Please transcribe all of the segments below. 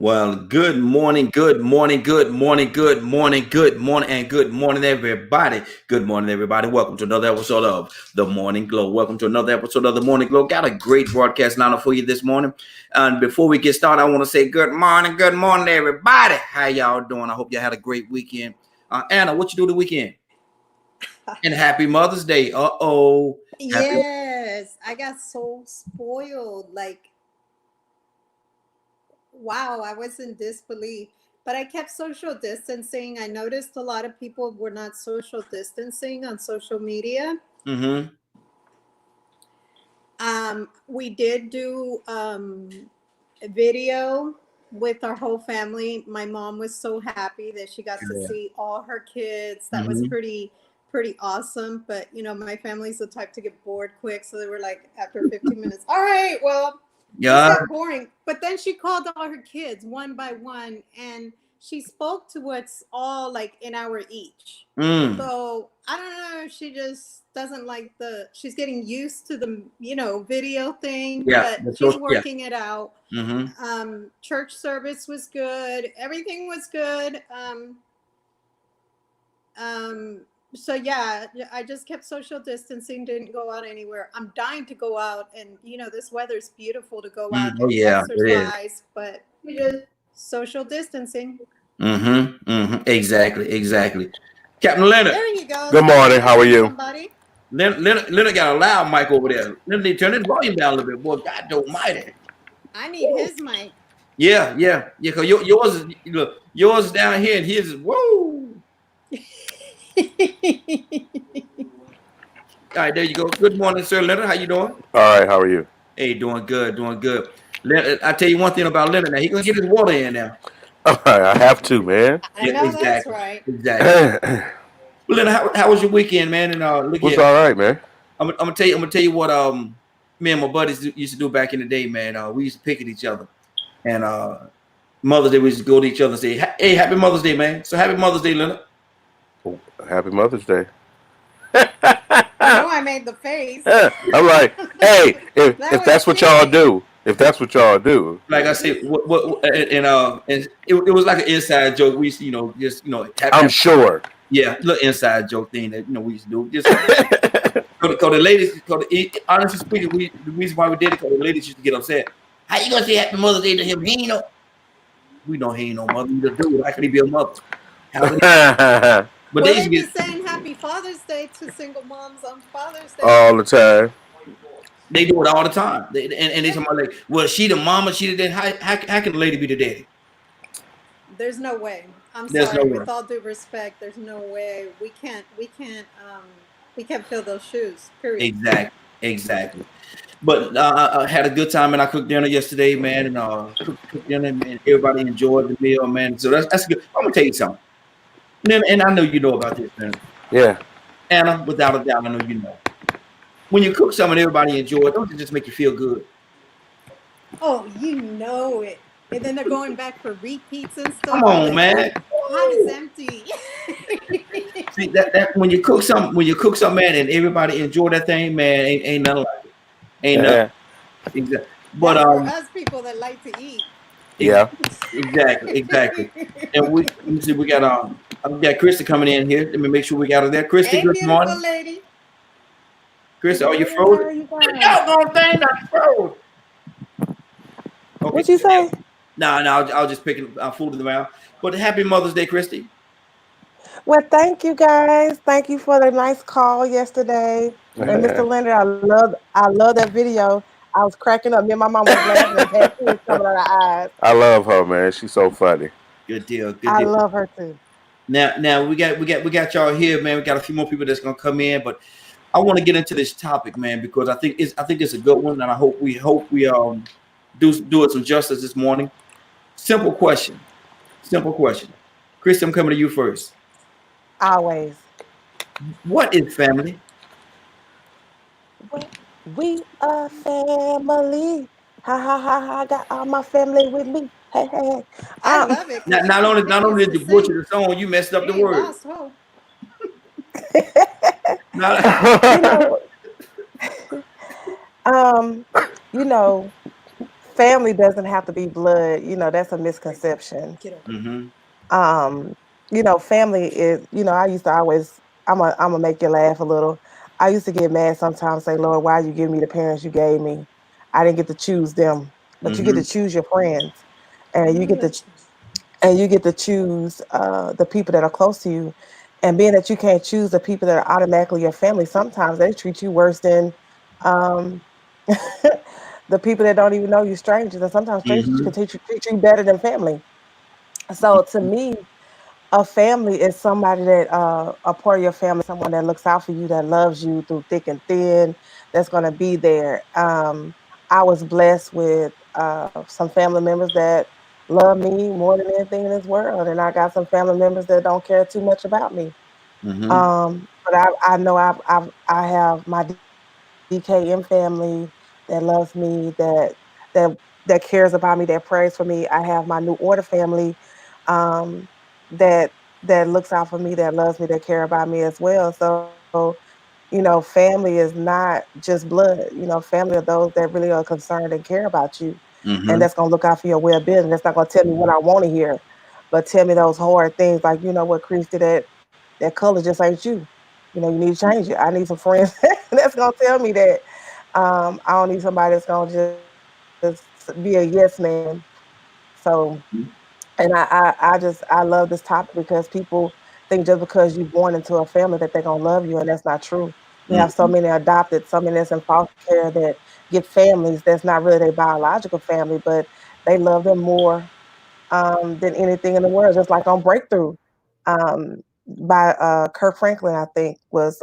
Well, good morning, good morning, good morning, good morning, good morning, and good morning, everybody. Good morning, everybody. Welcome to another episode of The Morning Glow. Welcome to another episode of The Morning Glow. Got a great broadcast lineup for you this morning. And before we get started, I want to say good morning, everybody. How y'all doing? I hope you had a great weekend. Anna, what you do the weekend? And happy Mother's Day. Happy. Yes, I got so spoiled. Wow, I was in disbelief. But I kept social distancing. I noticed a lot of people were not social distancing on social media. Mm-hmm. We did do a video with our whole family. My mom was so happy that she got to Yeah. see all her kids. That was Mm-hmm. pretty awesome. But my family's the type to get bored quick, so they were like after 15 minutes, all right, well, this Yeah. got boring. But then she called all her kids one by one, and she spoke to us all like an hour each. Mm. So I don't know if she just doesn't like she's getting used to the, video thing, Yeah. but That's she's so, yeah. working it out. Mm-hmm. Church service was good. Everything was good. Um, so yeah, I just kept social distancing, didn't go out anywhere. I'm dying to go out, and this weather's beautiful to go out Oh and yeah, it is. exercise, but social distancing. Mm-hmm. Mm-hmm. Exactly. Exactly. Captain Leonard. There you go. Good morning. Somebody How are said you? somebody. Leonard got a loud mic over there. Leonard need to turn his volume down a little bit, boy. God almighty. I need his mic. Yeah, yeah, yeah. Cause yours is look, yours is down here and his is whoa. All right, there you go. Good morning, sir. Leonard, how you doing? All right. How are you? Hey, doing good, doing good. Leonard, I tell you one thing about Leonard. Now he gonna get his water in now. All right. I have to, man. I Yeah, know that's exactly, right. exactly. Well, Leonard, how was your weekend, man? And look What's here. all right, man? I'm gonna tell you what me and my buddies used to do back in the day, man. We used to pick at each other, and Mother's Day we used to go to each other and say, "Hey, Happy Mother's Day, man." So Happy Mother's Day, Leonard. Happy Mother's Day. I made the face. I'm like, hey, That if was that's what y'all silly. do, if that's what y'all do, Like I said, and it was like an inside joke. We used to, just I'm sure. yeah, little inside joke thing that we used to do. Just cause the ladies, honestly speaking, the reason why we did it because the ladies used to get upset. How you gonna say Happy Mother's Day to him? He ain't no. We know he ain't no mother. He's a dude. How can he be a mother? But Well, they used they to be get. saying Happy Father's Day to single moms on Father's Day. All the time. They do it all the time. And they talking about like, well, she the mama, she the daddy. How can the lady be the daddy? There's no way. I'm There's no sorry. way. With all due respect, there's no way. We can't fill those shoes. Period. Exactly. Exactly. But I had a good time and I cooked dinner yesterday, man. And cooked dinner, man. Everybody enjoyed the meal, man. So that's good. I'm gonna tell you something. And I know you know about this, man. Yeah. Anna, without a doubt, I know you know. When you cook something and everybody enjoy it, don't it just make you feel good? Oh, you know it. And then they're going back for repeats and stuff. Come on, man. Pot is empty. See that when you cook something, man, and everybody enjoy that thing, man, ain't nothing like it. Ain't nothing. Exactly. But That's for us people that like to eat. Yeah. Exactly. And let me see, we got Krista coming in here. Let me make sure we got her there. Krista, Hey, good beautiful morning. lady. Krista, are you How are frozen? you guys? Doggone thing not froze. Okay. What you say? No, I was just picking food in the mouth. But happy Mother's Day, Christy. Well, thank you guys. Thank you for the nice call yesterday. And Mr. Leonard, I love that video. I was cracking up. Me and my mom was laughing and had tears coming out of our eyes. I love her, man. She's so funny. Good deal. Good I deal. love her too. Now we got y'all here, man. We got a few more people that's gonna come in, but I want to get into this topic, man, because I think it's a good one, and I hope we do it some justice this morning. Simple question. Christy, I'm coming to you first. Always. What is family? We are family. Ha ha ha ha. I got all my family with me. Hey, hey, hey. I love it. Not only did you butcher the song, you messed up the word. Lost hope. you know, family doesn't have to be blood. You know, that's a misconception. Mm-hmm. You know, family is, you know, I used to always, I'm gonna make you laugh a little. I used to get mad sometimes, say, Lord, why you give me the parents you gave me? I didn't get to choose them, but you get Mm-hmm. to choose your friends, and you get to choose the people that are close to you. And being that you can't choose the people that are automatically your family, sometimes they treat you worse than um, the people that don't even know you, strangers. And sometimes strangers Mm-hmm. can treat you better than family. So to me, a family is somebody that a part of your family, someone that looks out for you, that loves you through thick and thin, that's gonna be there. I was blessed with some family members that love me more than anything in this world, and I got some family members that don't care too much about me. Mm-hmm. But I know I have my DKM family that loves me, that that cares about me, that prays for me. I have my New Order family um, that that looks out for me, that loves me, that care about me as well. So, you know, family is not just blood. You know, family are those that really are concerned and care about you, and Mm-hmm. that's gonna look out for your well-being. That's not gonna tell me what I want to hear, but tell me those hard things, like, you know what, Christy, that color just ain't you. You know, you need to change it. I need some friends that's gonna tell me that. I don't need somebody that's gonna just be a yes man. So, and I love this topic because people think just because you're born into a family that they're gonna love you, and that's not true. We have so Mm-hmm. many adopted, so many that's in foster care that get families that's not really their biological family, but they love them more than anything in the world. Just like on Breakthrough, by Kirk Franklin, I think was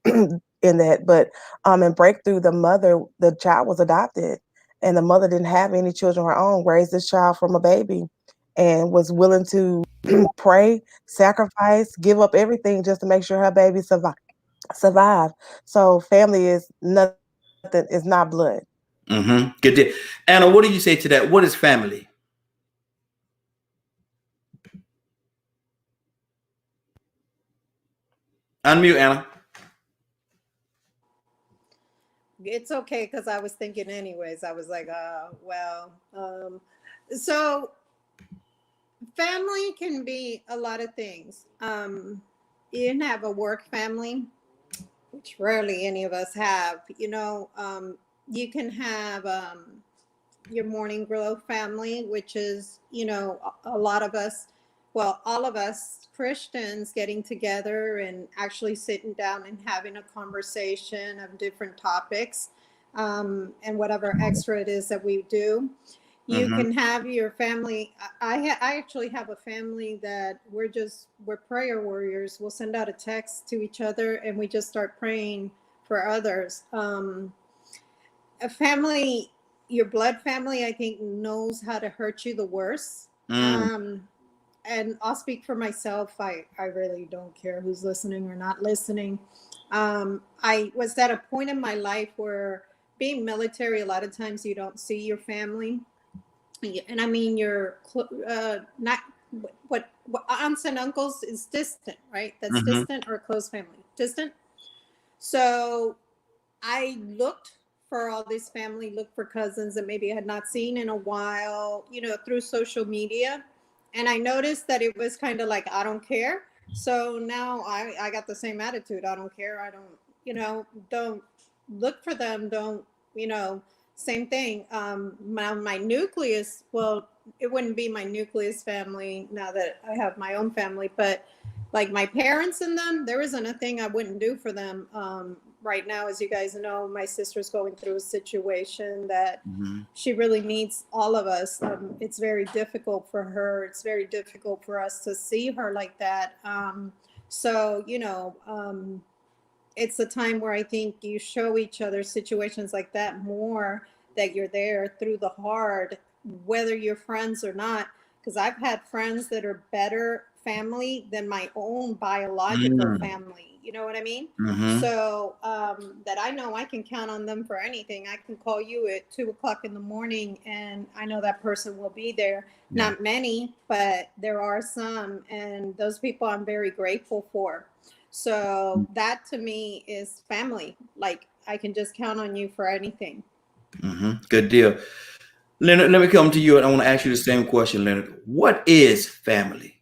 in that. But in Breakthrough, the child was adopted, and the mother didn't have any children of her own. Raised this child from a baby, and was willing to pray, sacrifice, give up everything just to make sure her baby survive. So family is nothing. Is not blood. Mm-hmm. Good deal. Anna, what do you say to that? What is family? Unmute, Anna. It's okay because I was thinking anyways. I was like, so family can be a lot of things. You can have a work family, which rarely any of us have. You can have your morning glow family, which is, a lot of us, well, all of us Christians getting together and actually sitting down and having a conversation of different topics, and whatever extra it is that we do. You Mm-hmm. can have your family. I actually have a family that we're prayer warriors. We'll send out a text to each other and we just start praying for others. A family, your blood family, I think knows how to hurt you the worst. Mm. And I'll speak for myself. I really don't care who's listening or not listening. I was at a point in my life where being military, a lot of times you don't see your family. And I mean, not what aunts and uncles is distant, right? That's Mm-hmm. distant, or close family, distant. So I looked for all this family, looked for cousins that maybe I had not seen in a while, through social media. And I noticed that it was kind of like, I don't care. So now I got the same attitude. I don't care. I don't, don't look for them. Don't, you know, same thing. My nucleus, well, it wouldn't be my nucleus family now that I have my own family, but like my parents and them, there isn't a thing I wouldn't do for them. Right now, as you guys know, my sister's going through a situation that Mm-hmm. she really needs all of us. It's very difficult for her. It's very difficult for us to see her like that. So, it's a time where I think you show each other situations like that more, that you're there through the hard, whether you're friends or not. Because I've had friends that are better family than my own biological Mm. family. You know what I mean? Mm-hmm. So that I know I can count on them for anything. I can call you at 2 o'clock in the morning and I know that person will be there. Yeah. Not many, but there are some. And those people I'm very grateful for. So that to me is family. Like I can just count on you for anything. Good deal. Leonard, let me come to you and I want to ask you the same question, Leonard. What is family?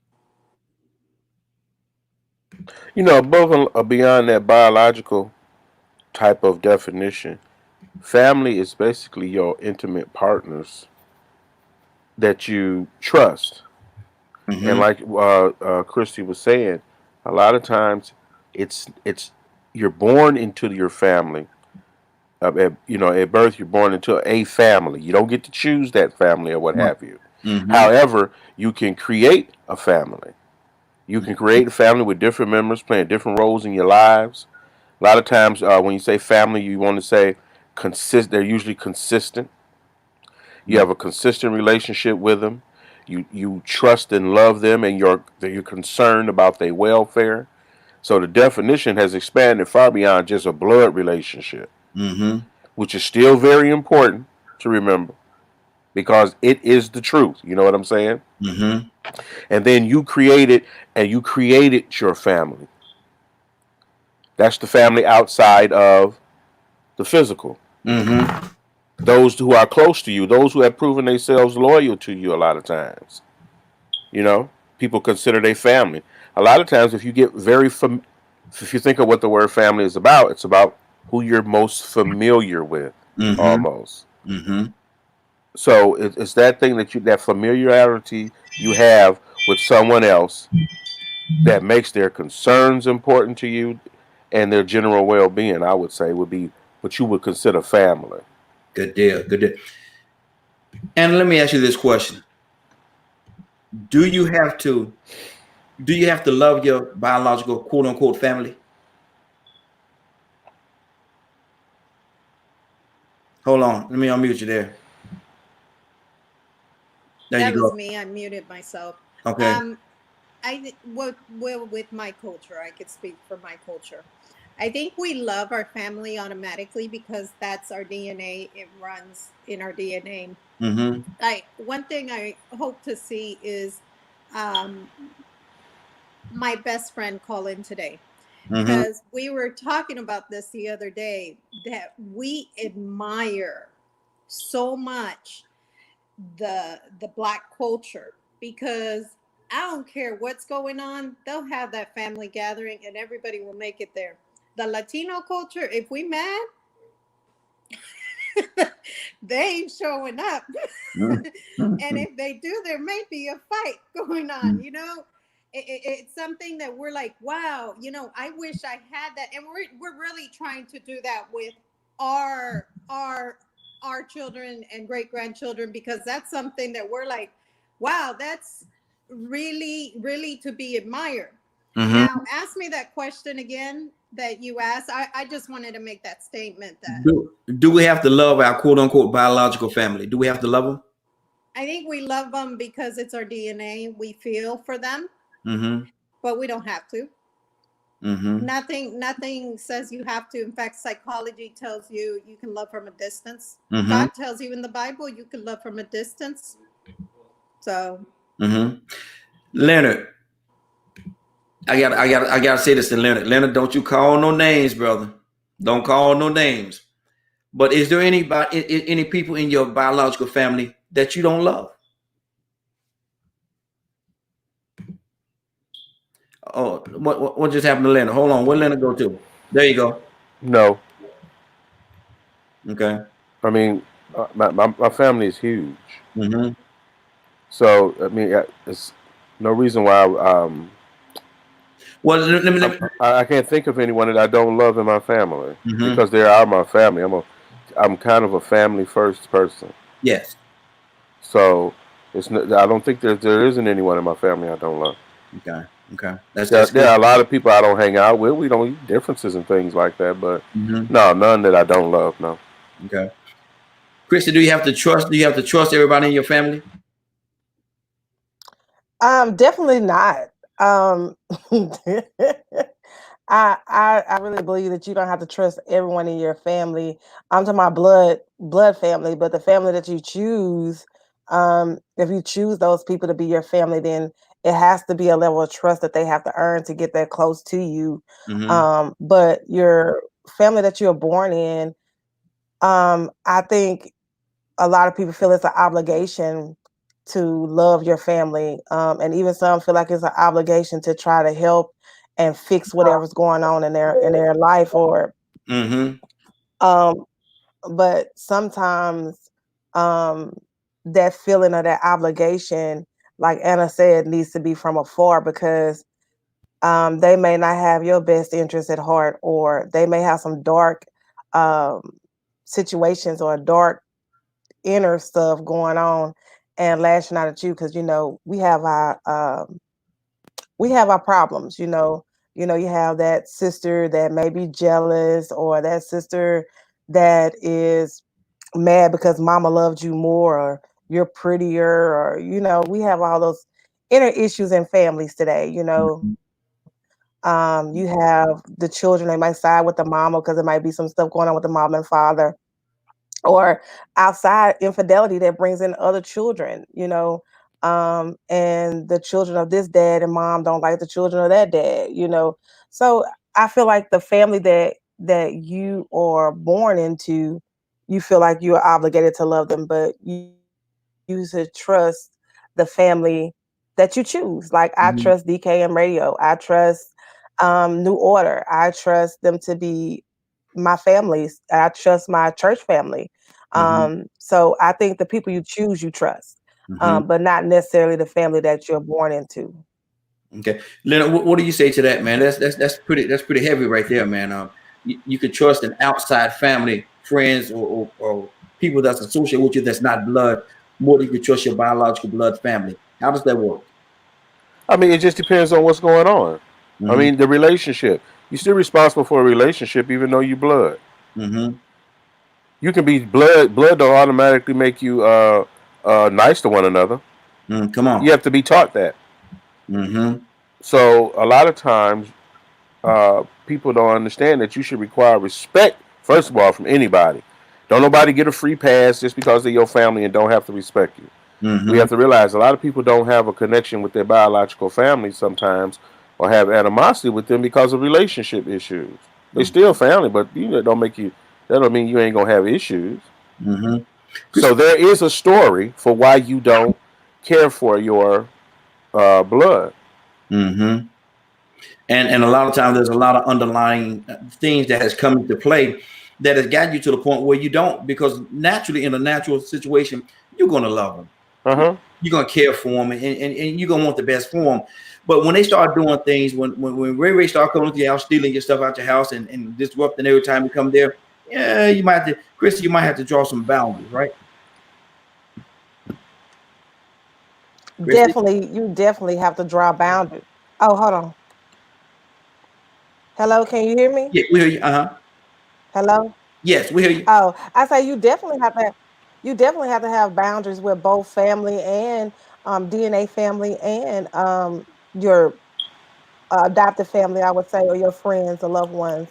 You know, both are beyond that biological type of definition. Family is basically your intimate partners that you trust. And Mm-hmm. like Christy was saying, a lot of times it's you're born into your family. At birth, you're born into a family. You don't get to choose that family or what have you. Mm-hmm. However, you can create a family. You can create a family with different members playing different roles in your lives. A lot of times, when you say family, you want to say consist. They're usually consistent. You have a consistent relationship with them. You trust and love them, and you're concerned about their welfare. So the definition has expanded far beyond just a blood relationship, Mm-hmm. which is still very important to remember because it is the truth. You know what I'm saying? Mm-hmm. And then you created your family. That's the family outside of the physical. Mm-hmm. Those who are close to you, those who have proven themselves loyal to you a lot of times. You know, people consider their family. A lot of times, if you get if you think of what the word family is about, it's about who you're most familiar with, Mm-hmm. almost. Mm-hmm. So it's that thing that familiarity you have with someone else that makes their concerns important to you and their general well-being. I would say would be what you would consider family. Good deal. Good deal. And let me ask you this question. Do you have to love your biological quote unquote family? Hold on. Let me unmute you there. There you That was go. me. I muted myself. Okay. Um, well, with my culture, I could speak for my culture. I think we love our family automatically because that's our DNA. It runs in our DNA. Mm-hmm. One thing I hope to see is um, my best friend call in today Mm-hmm. because we were talking about this the other day that we admire so much the black culture because I don't care what's going on, they'll have that family gathering and everybody will make it there. The Latino culture, if we mad, they ain't showing up. And if they do, there may be a fight going on, you know? It's something that we're like, wow, I wish I had that. And we're really trying to do that with our our our children and great grandchildren because that's something that we're like, wow, that's really, really to be admired. Now, Mm-hmm. ask me that question again that you asked. I just wanted to make that statement that Do we have to love our quote unquote biological family? Do we have to love them? I think we love them because it's our DNA. We feel for them, Mm-hmm. but we don't have to. Mm-hmm. Nothing says you have to. In fact, psychology tells you can love from a distance. Mm-hmm. God tells you in the Bible you can love from a distance. So Mm-hmm. Leonard, I gotta say this to Leonard. Leonard, don't you call no names, brother. Don't call no names. But is there any people in your biological family that you don't love? Oh, what just happened to Leonard? Hold on, where Leonard go to? There you go. No, Okay. I mean my family is huge, Mm-hmm. so I mean it's no reason why Well, let me I can't think of anyone that I don't love in my family mm-hmm. because they are my family. I'm kind of a family first person, Yes. so I don't think there isn't anyone in my family I don't love. Okay. Okay. That's There, that's there good. are a lot of people I don't hang out with. We don't differences and things like that, but Mm-hmm. no, none that I don't love. No. Okay. Christy, do you have to trust? Do you have to trust everybody in your family? Definitely not. I really believe that you don't have to trust everyone in your family. I'm talking about blood family, but the family that you choose, if you choose those people to be your family, then it has to be a level of trust that they have to earn to get that close to you. Mm-hmm. But your family that you're born in, I think a lot of people feel it's an obligation to love your family, and even some feel like it's an obligation to try to help and fix whatever's going on in their life. Or Mm-hmm. um, but sometimes um, that feeling of that obligation, like Anna said, needs to be from afar, because they may not have your best interest at heart, or they may have some dark um, situations or dark inner stuff going on and lashing out at you, because we have our problems. You have that sister that may be jealous, or that sister that is mad because mama loved you more, or you're prettier, or we have all those inner issues in families today. You have the children, they might side with the mama because there might be some stuff going on with the mom and father, or outside infidelity that brings in other children. And the children of this dad and mom don't like the children of that dad. So I feel like the family that you are born into, you feel like you are obligated to love them, but you should trust the family that you choose. Like, I Mm-hmm. trust DKM Radio, I trust New Order, I trust them to be my families, I trust my church family. Mm-hmm. So I think the people you choose, you trust, Mm-hmm. but not necessarily the family that you're born into. Okay, Leonard, what do you say to that, man? That's pretty heavy right there, man. You could trust an outside family, friends, or people that's associated with you that's not blood more than you could trust your biological blood family. How does that work? I mean, it just depends on what's going on. I Mm-hmm. mean, the relationship. You're still responsible for a relationship, even though you blood. Mm-hmm. You can be blood. Blood don't automatically make you nice to one another. Come You on. have to be taught that. Mm-hmm. So a lot of times, people don't understand that you should require respect first of all from anybody. Don't nobody get a free pass just because they're your family and don't have to respect you. We Mm-hmm. have to realize a lot of people don't have a connection with their biological family sometimes, or have animosity with them because of relationship issues. They still family, but don't make you. That don't mean you ain't gonna have issues. Mm-hmm. Chris. So there is a story for why you don't care for your blood. Mm-hmm. And a lot of times there's a lot of underlying things that has come into play that has gotten you to the point where you don't, because naturally in a natural situation you're going to love them, Uh huh. you're going to care for them, and you're going to want the best for them. But when they start doing things, when Ray Ray start coming to your house, stealing your stuff out your house, and disrupting every time you come there, yeah, you might have to, Christy, you might have to draw some boundaries, right, Christy? You definitely have to draw boundaries. Oh, hold on. Hello, can you hear me? Yeah, we hear you. Uh-huh. Hello. Yes, we hear you. Oh, I say you definitely have to have boundaries with both family and DNA family, and your adopted family, I would say, or your friends or loved ones.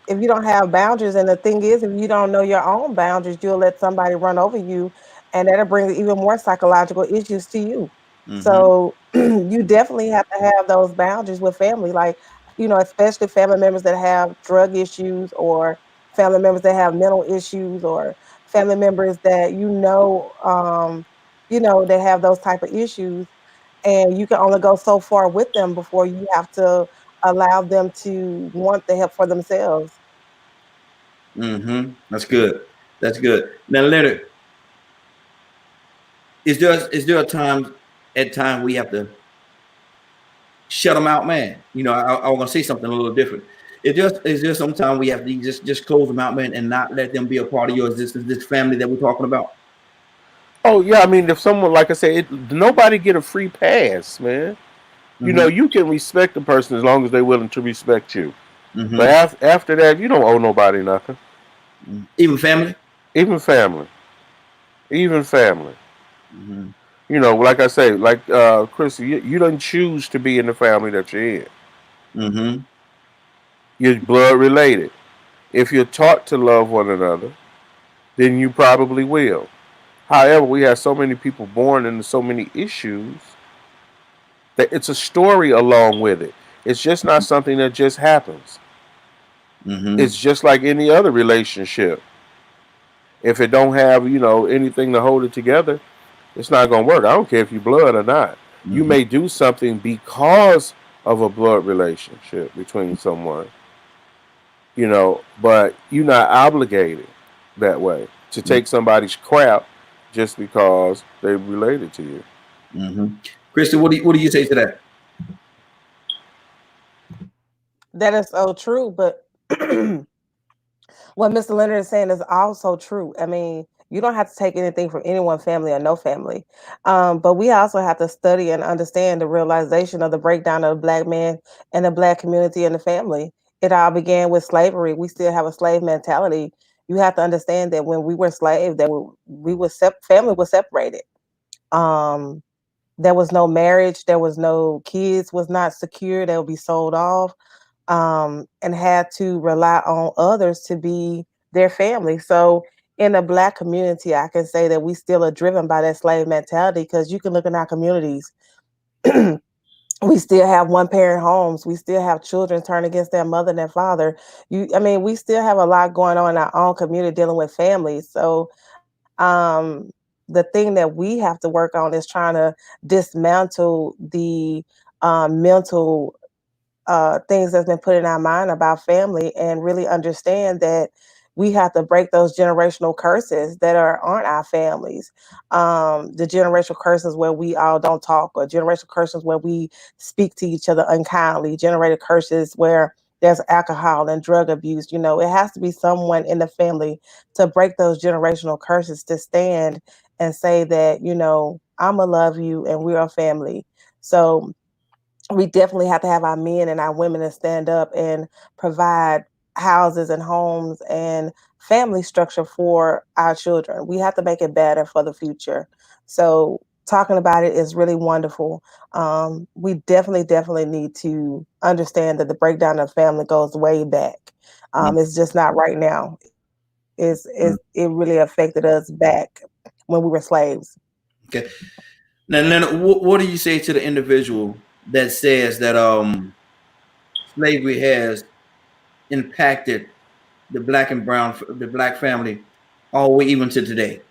If you don't have boundaries, and the thing is, if you don't know your own boundaries, you'll let somebody run over you, and that'll bring even more psychological issues to you. Mm-hmm. So you definitely have to have those boundaries with family, like, especially family members that have drug issues, or family members that have mental issues, or family members that they have those type of issues, and you can only go so far with them before you have to allow them to want the help for themselves. Mm-hmm. That's good. That's good. Now, Leonard, is there a time at time we have to shut them out, man? I was gonna say something a little different. Is there some time we have to just close them out, man, and not let them be a part of your existence, this family that we're talking about? Oh yeah, I mean, if someone, like I said, nobody get a free pass, man. Mm-hmm. You can respect the person as long as they're willing to respect you. But Mm-hmm. after that, you don't owe nobody nothing. Even family. Even family, even family. Mm-hmm. Like I say, like Chrissy, you don't choose to be in the family that you're in. Mm-hmm. You're blood related. If you're taught to love one another, then you probably will. However, we have so many people born into so many issues that it's a story along with it. It's just not something that just happens. Mm-hmm. It's just like any other relationship. If it don't have, anything to hold it together, it's not gonna work. I don't care if you blood or not. You Mhm. may do something because of a blood relationship between someone, but you're not obligated that way to take somebody's crap just because they're related to you. Mhm. Christy, what do you say to that? That is so true, but what Mr. Leonard is saying is also true. I mean, you don't have to take anything from anyone, family or no family. But we also have to study and understand the realization of the breakdown of the Black man and the Black community and the family. It all began with slavery. We still have a slave mentality. You have to understand that when we were slaves, that family was separated. Um, there was no marriage. There was no kids. Was not secure. They would be sold off, and had to rely on others to be their family. So in the Black community, I can say that we still are driven by that slave mentality, because you can look in our communities. We still have one parent homes. We still have children turn against their mother and their father. We still have a lot going on in our own community dealing with families. So um, the thing that we have to work on is trying to dismantle the mental things that's been put in our mind about family, and really understand that we have to break those generational curses that are on our families. The generational curses where we all don't talk, or generational curses where we speak to each other unkindly, generated curses where there's alcohol and drug abuse. It has to be someone in the family to break those generational curses, to stand and say that, I'ma love you and we're a family. So we definitely have to have our men and our women to stand up and provide houses and homes and family structure for our children. We have to make it better for the future. So talking about it is really wonderful. We definitely need to understand that the breakdown of family goes way back. It's just not right now. Mhm. It really affected us back when we were slaves. Okay. Now, Leonard, what do you say to the individual that says that slavery has impacted the black family all the way even to today?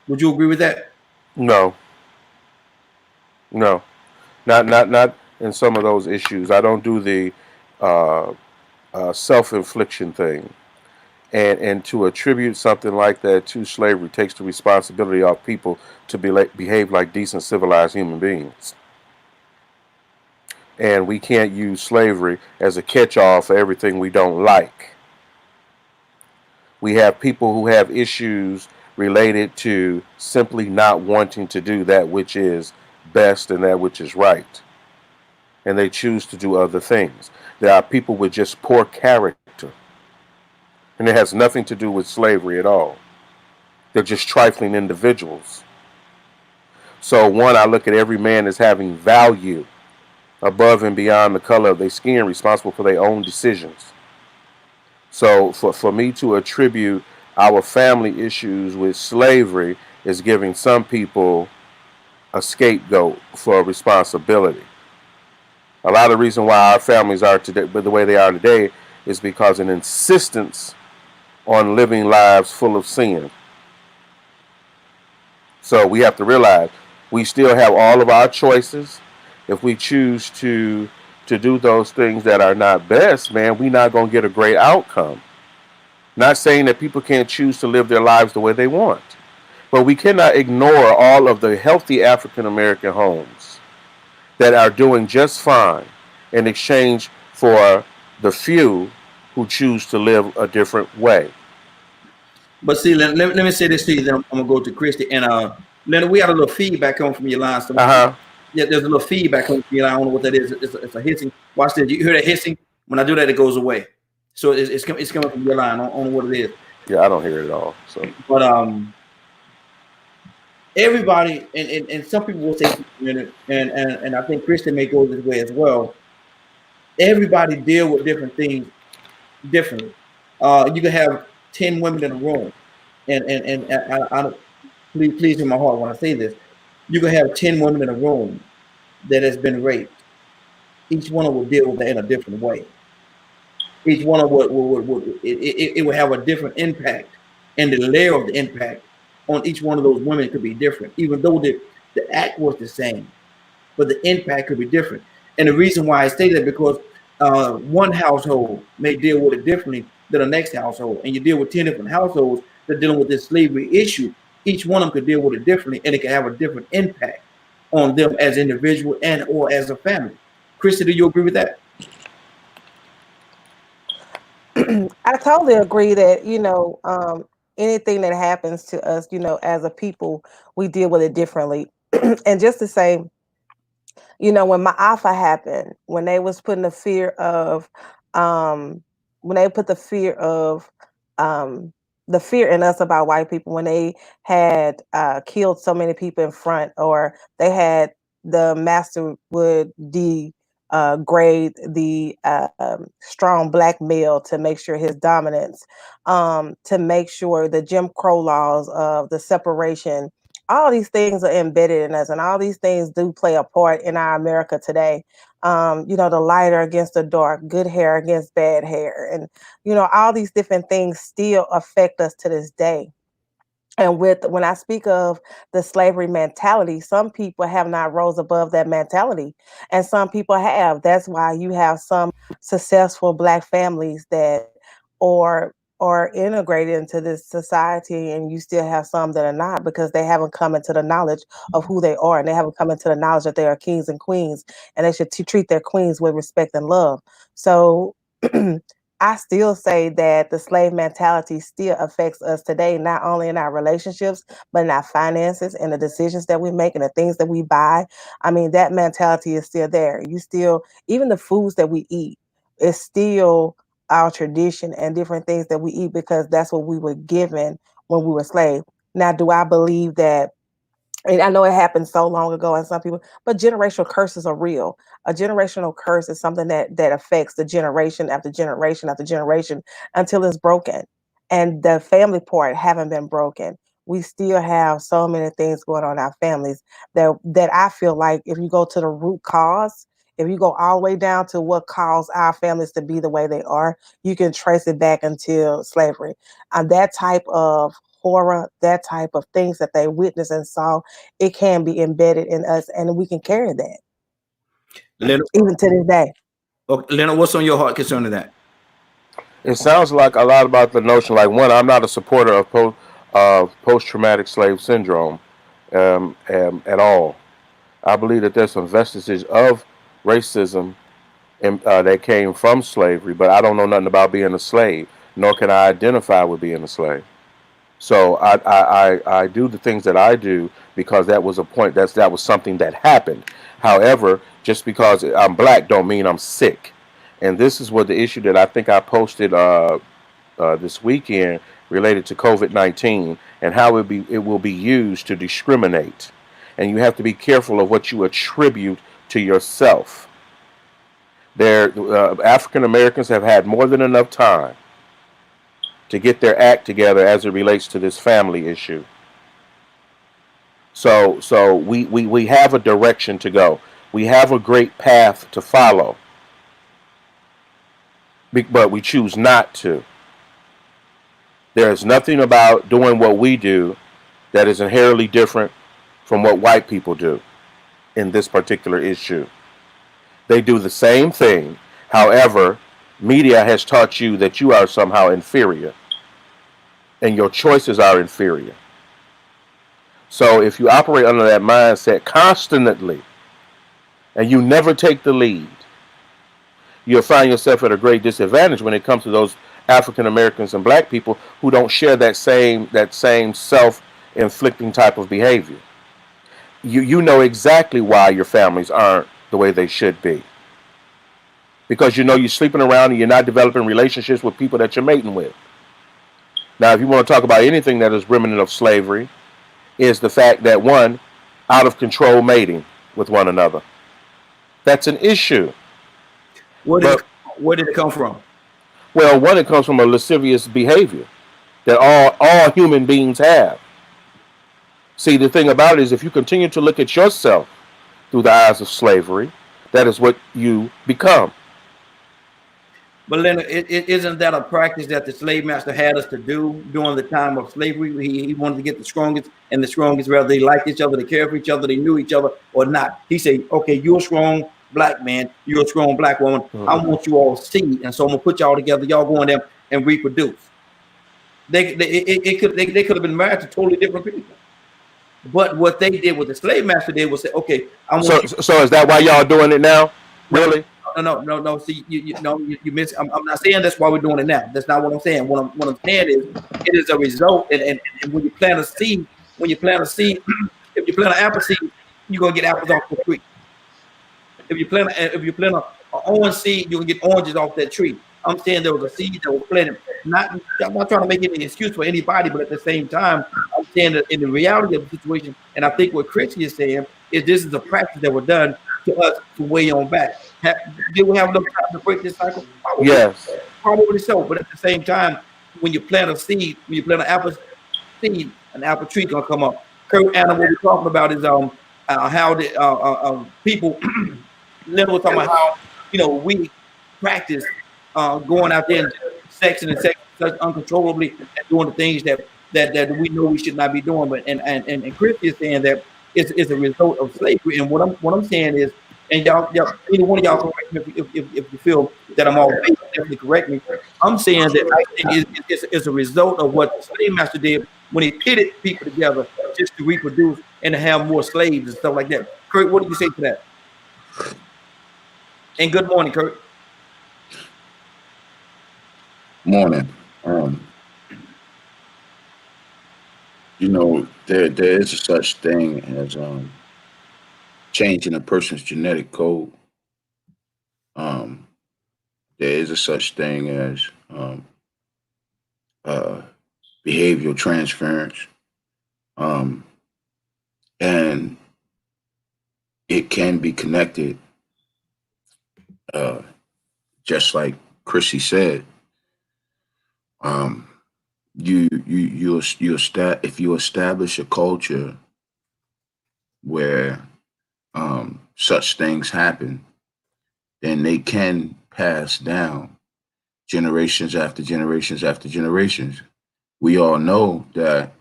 Would you agree with that? No, no, not in some of those issues. I don't do the uh, self-infliction thing. And to attribute something like that to slavery takes the responsibility of people to behave like decent, civilized human beings. And we can't use slavery as a catch-all for everything we don't like. We have people who have issues related to simply not wanting to do that which is best and that which is right. And they choose to do other things. There are people with just poor character. And it has nothing to do with slavery at all. They're just trifling individuals. So one, I look at every man as having value above and beyond the color of their skin, responsible for their own decisions. So for me to attribute our family issues with slavery is giving some people a scapegoat for responsibility. A lot of the reason why our families are today, but the way they are today, is because an insistence on living lives full of sin. So we have to realize we still have all of our choices. If we choose to do those things that are not best, man, we're not gonna get a great outcome. Not saying that people can't choose to live their lives the way they want, but we cannot ignore all of the healthy African American homes that are doing just fine in exchange for the few who choose to live a different way. But see, let me say this to you. Then I'm gonna go to Christy and Leonard. We got a little feedback coming from your line. So Uh huh. yeah, there's a little feedback coming from your line. I don't know what that is. It's a hissing. Watch this. You hear that hissing? When I do that, it goes away. So it's coming from your line. I don't know what it is. Yeah, I don't hear it at all. So But everybody and some people will say, and I think Christian may go this way as well. Everybody deal with different things differently. You can have 10 women in a room, and I don't please hear my heart when I say this. You can have 10 women in a room that has been raped. Each one will deal with that in a different way. Each one of it will have a different impact and the layer of the impact on each one of those women could be different, even though the act was the same, but the impact could be different. And the reason why I say that because one household may deal with it differently than the next household, and you deal with 10 different households that are dealing with this slavery issue. Each one of them could deal with it differently, and it can have a different impact on them as individual and or as a family. Christy, do you agree with that? I totally agree that, anything that happens to us, as a people, we deal with it differently. And just to say, when Ma'afa happened, when they was putting the fear of, when they put the fear in us about white people, when they had killed so many people in front, or they had the master would grade the strong black male to make sure his dominance, to make sure the Jim Crow laws of the separation, all these things are embedded in us, and all these things do play a part in our America today. The lighter against the dark, good hair against bad hair, and all these different things still affect us to this day. And when I speak of the slavery mentality, some people have not rose above that mentality, and some people have. That's why you have some successful Black families that are integrated into this society, and you still have some that are not, because they haven't come into the knowledge of who they are, and they haven't come into the knowledge that they are kings and queens, and they should treat their queens with respect and love. So I still say that the slave mentality still affects us today, not only in our relationships, but in our finances and the decisions that we make and the things that we buy. I mean, that mentality is still there. Even the foods that we eat, is still our tradition and different things that we eat, because that's what we were given when we were slaves. Now, do I believe that? And I know it happened so long ago, and some people, but generational curses are real. A generational curse is something that affects the generation after generation after generation until it's broken. And the family part haven't been broken. We still have so many things going on in our families that I feel like, if you go to the root cause, if you go all the way down to what caused our families to be the way they are, you can trace it back until slavery. That type of horror, that type of things that they witnessed and saw, it can be embedded in us, and we can carry that Leonard, even to this day. Leonard, what's on your heart concerning that? It sounds like a lot about the notion. Like, one, I'm not a supporter of post-traumatic slave syndrome at all. I believe that there's some vestiges of racism that came from slavery, but I don't know nothing about being a slave, nor can I identify with being a slave. So I do the things that I do because that was a point. That was something that happened. However, just because I'm Black don't mean I'm sick. And this is what the issue that I think I posted this weekend related to COVID-19 and how it will be used to discriminate. And you have to be careful of what you attribute to yourself. African Americans have had more than enough time to get their act together as it relates to this family issue. So we have a direction to go. We have a great path to follow, but we choose not to. There is nothing about doing what we do that is inherently different from what white people do in this particular issue. They do the same thing. However, media has taught you that you are somehow inferior, and your choices are inferior. So if you operate under that mindset constantly, and you never take the lead, you'll find yourself at a great disadvantage when it comes to those African Americans and Black people who don't share that same self-inflicting type of behavior. You know exactly why your families aren't the way they should be. Because you're sleeping around and you're not developing relationships with people that you're mating with. Now, if you want to talk about anything that is remnant of slavery, is the fact that, one, out of control mating with one another. That's an issue. Where did it come from? Well, one, it comes from a lascivious behavior that all human beings have. See, the thing about it is, if you continue to look at yourself through the eyes of slavery, that is what you become. But Leonard, it isn't that a practice that the slave master had us to do during the time of slavery? He wanted to get the strongest, and the strongest, whether they liked each other, they cared for each other, they knew each other or not. He said, okay, you're a strong black man, you're a strong black woman. I want you all to see, and so I'm gonna put y'all together. Y'all go in there and reproduce. They could have been married to totally different people. But what they did, what the slave master did, was say, okay, I want So is that why y'all doing it now? Really? No. See, you miss. I'm not saying that's why we're doing it now. That's not what I'm saying. What I'm saying is, it is a result. And when you plant a seed, if you plant an apple seed, you're gonna get apples off the tree. If you plant an orange seed, you're gonna get oranges off that tree. I'm saying there was a seed that was planted. I'm not trying to make any excuse for anybody, but at the same time, I'm saying that in the reality of the situation, and I think what Chrissy is saying is this is a practice that was done to us to way on back. Did we have enough time to break this cycle? Probably, Yes. probably so. But at the same time, when you plant a seed, when you plant an apple seed, an apple tree gonna come up. Kurt, Anna, what we're talking about is how the people. Leonard was talking about how we practice going out there and sexing such uncontrollably and doing the things that we know we should not be doing. But and Chris is saying that it's a result of slavery. And what I'm saying is, and y'all either one of y'all correct me if you feel that I'm all definitely correct me. I'm saying that I think it's a result of what the slave master did when he pitted people together just to reproduce and to have more slaves and stuff like that. Kurt, what do you say to that? And good morning, Kurt. Morning. There is a such thing as changing a person's genetic code. There is a such thing as behavioral transference, and it can be connected, just like Chrissy said. If you establish a culture where such things happen, then they can pass down generations after generations after generations. We all know that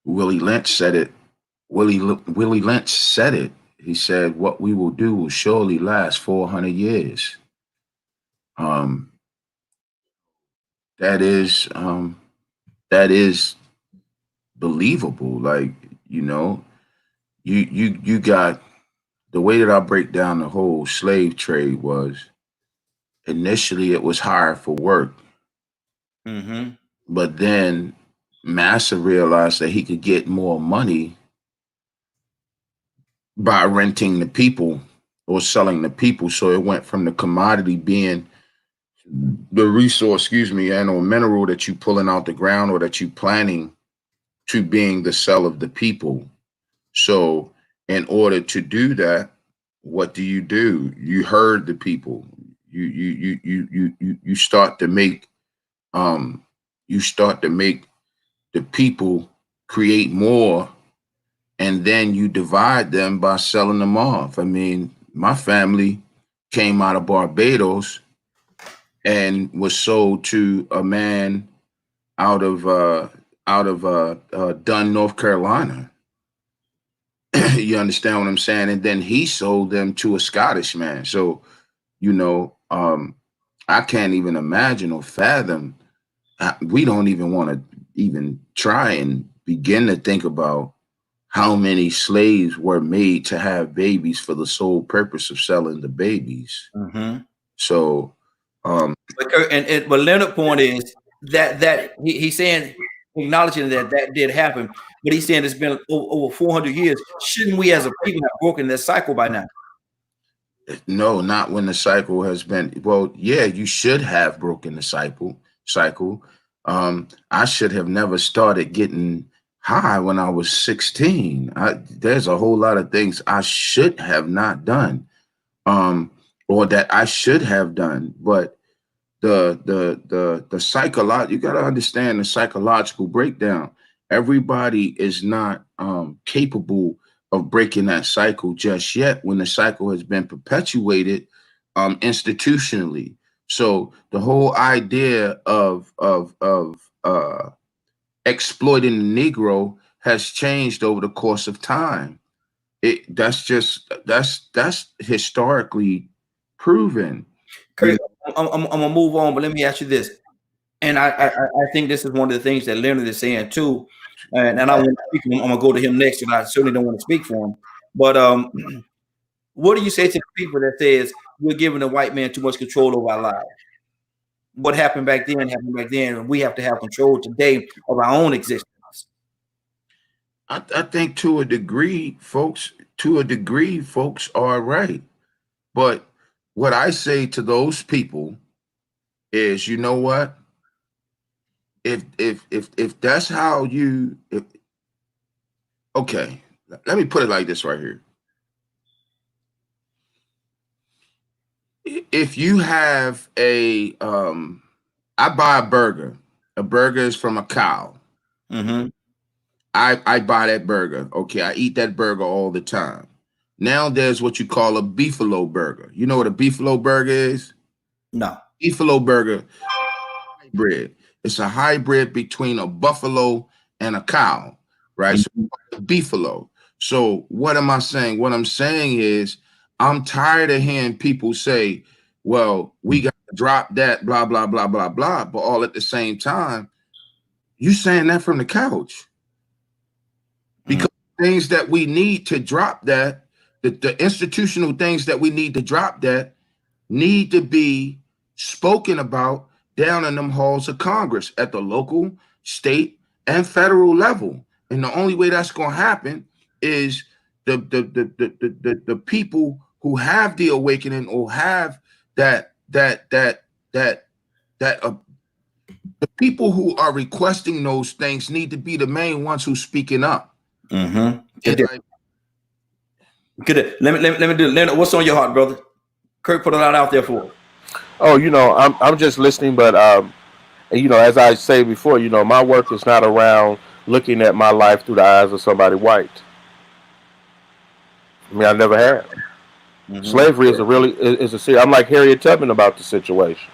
Willie Lynch said it. Willie Lynch said it. He said, "What we will do will surely last 400 years." That is believable. Like, you got the way that I break down the whole slave trade was initially it was hired for work, but then Massa realized that he could get more money by renting the people or selling the people. So it went from the commodity being the resource, and or mineral that you pulling out the ground or that you planting, to being the sell of the people. So in order to do that, what do? You herd the people. You start to make the people create more, and then you divide them by selling them off. I mean, my family came out of Barbados and was sold to a man out of Dunn, North Carolina. You understand what I'm saying? And then he sold them to a Scottish man. So, I can't even imagine or fathom. We don't even want to even try and begin to think about how many slaves were made to have babies for the sole purpose of selling the babies. So, but Leonard's point is that he's saying, acknowledging that did happen, but he's saying it's been over 400 years. Shouldn't we as a people have broken that cycle by now? No, not when the cycle has been. Well, yeah, you should have broken the cycle. I should have never started getting high when I was 16. There's a whole lot of things I should have not done, or that I should have done. But the psychological, you got to understand the psychological breakdown. Everybody is not capable of breaking that cycle just yet. When the cycle has been perpetuated institutionally. So the whole idea of exploiting the Negro has changed over the course of time. That's historically proven. Kurt, I'm gonna move on, but let me ask you this. And I think this is one of the things that Leonard is saying too. And I want to speak. I'm gonna go to him next, and I certainly don't want to speak for him. But what do you say to the people that says we're giving the white man too much control over our lives? What happened back then happened back then, and we have to have control today of our own existence. I think to a degree, folks are right. But what I say to those people is, you know what? If that's how you okay, let me put it like this right here. If you have I buy a burger. A burger is from a cow. Mm-hmm. I buy that burger. Okay, I eat that burger all the time. Now there's what you call a beefalo burger. You know what a beefalo burger is? No. Beefalo burger, hybrid. It's a hybrid between a buffalo and a cow, right? Mm-hmm. So beefalo. So what am I saying? What I'm saying is I'm tired of hearing people say, well, we got to drop that, blah, blah, blah, blah, blah. But all at the same time, you saying that from the couch. Because things that we need to drop that, the institutional things that we need to drop that need to be spoken about down in them halls of Congress at the local, state, and federal level. And the only way that's going to happen is the people who have the awakening or have the people who are requesting those things need to be the main ones who's speaking up. Mm-hmm. Let me do. Leonard, what's on your heart, brother? Kirk put a lot out there for us. Oh, I'm just listening, but as I say before, my work is not around looking at my life through the eyes of somebody white. I mean, I never have. Mm-hmm. Slavery is I'm like Harriet Tubman about the situation.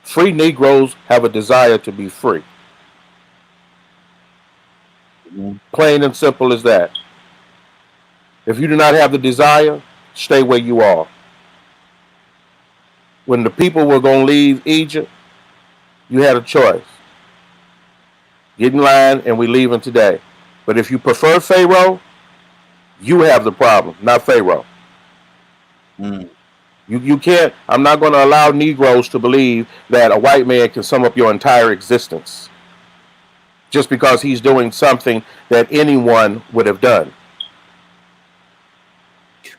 Free Negroes have a desire to be free. Mm-hmm. Plain and simple as that. If you do not have the desire, stay where you are. When the people were going to leave Egypt, you had a choice. Get in line and we leaving today. But if you prefer Pharaoh, you have the problem, not Pharaoh. Mm. You can't, I'm not going to allow Negroes to believe that a white man can sum up your entire existence just because he's doing something that anyone would have done.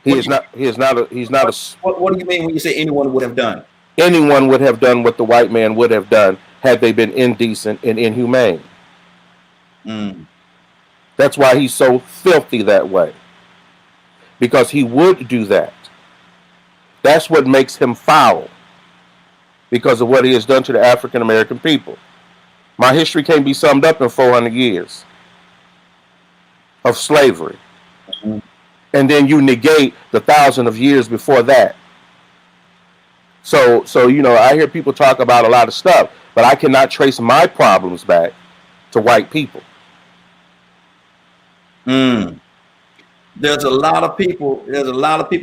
He's not a. What do you mean when you say anyone would have done? Anyone would have done what the white man would have done had they been indecent and inhumane. Mm. That's why he's so filthy that way. Because he would do that. That's what makes him foul. Because of what he has done to the African American people. My history can be summed up in 400 years of slavery. Mm-hmm. And then you negate the 1,000 of years before that. So I hear people talk about a lot of stuff, but I cannot trace my problems back to white people. There's a lot of people,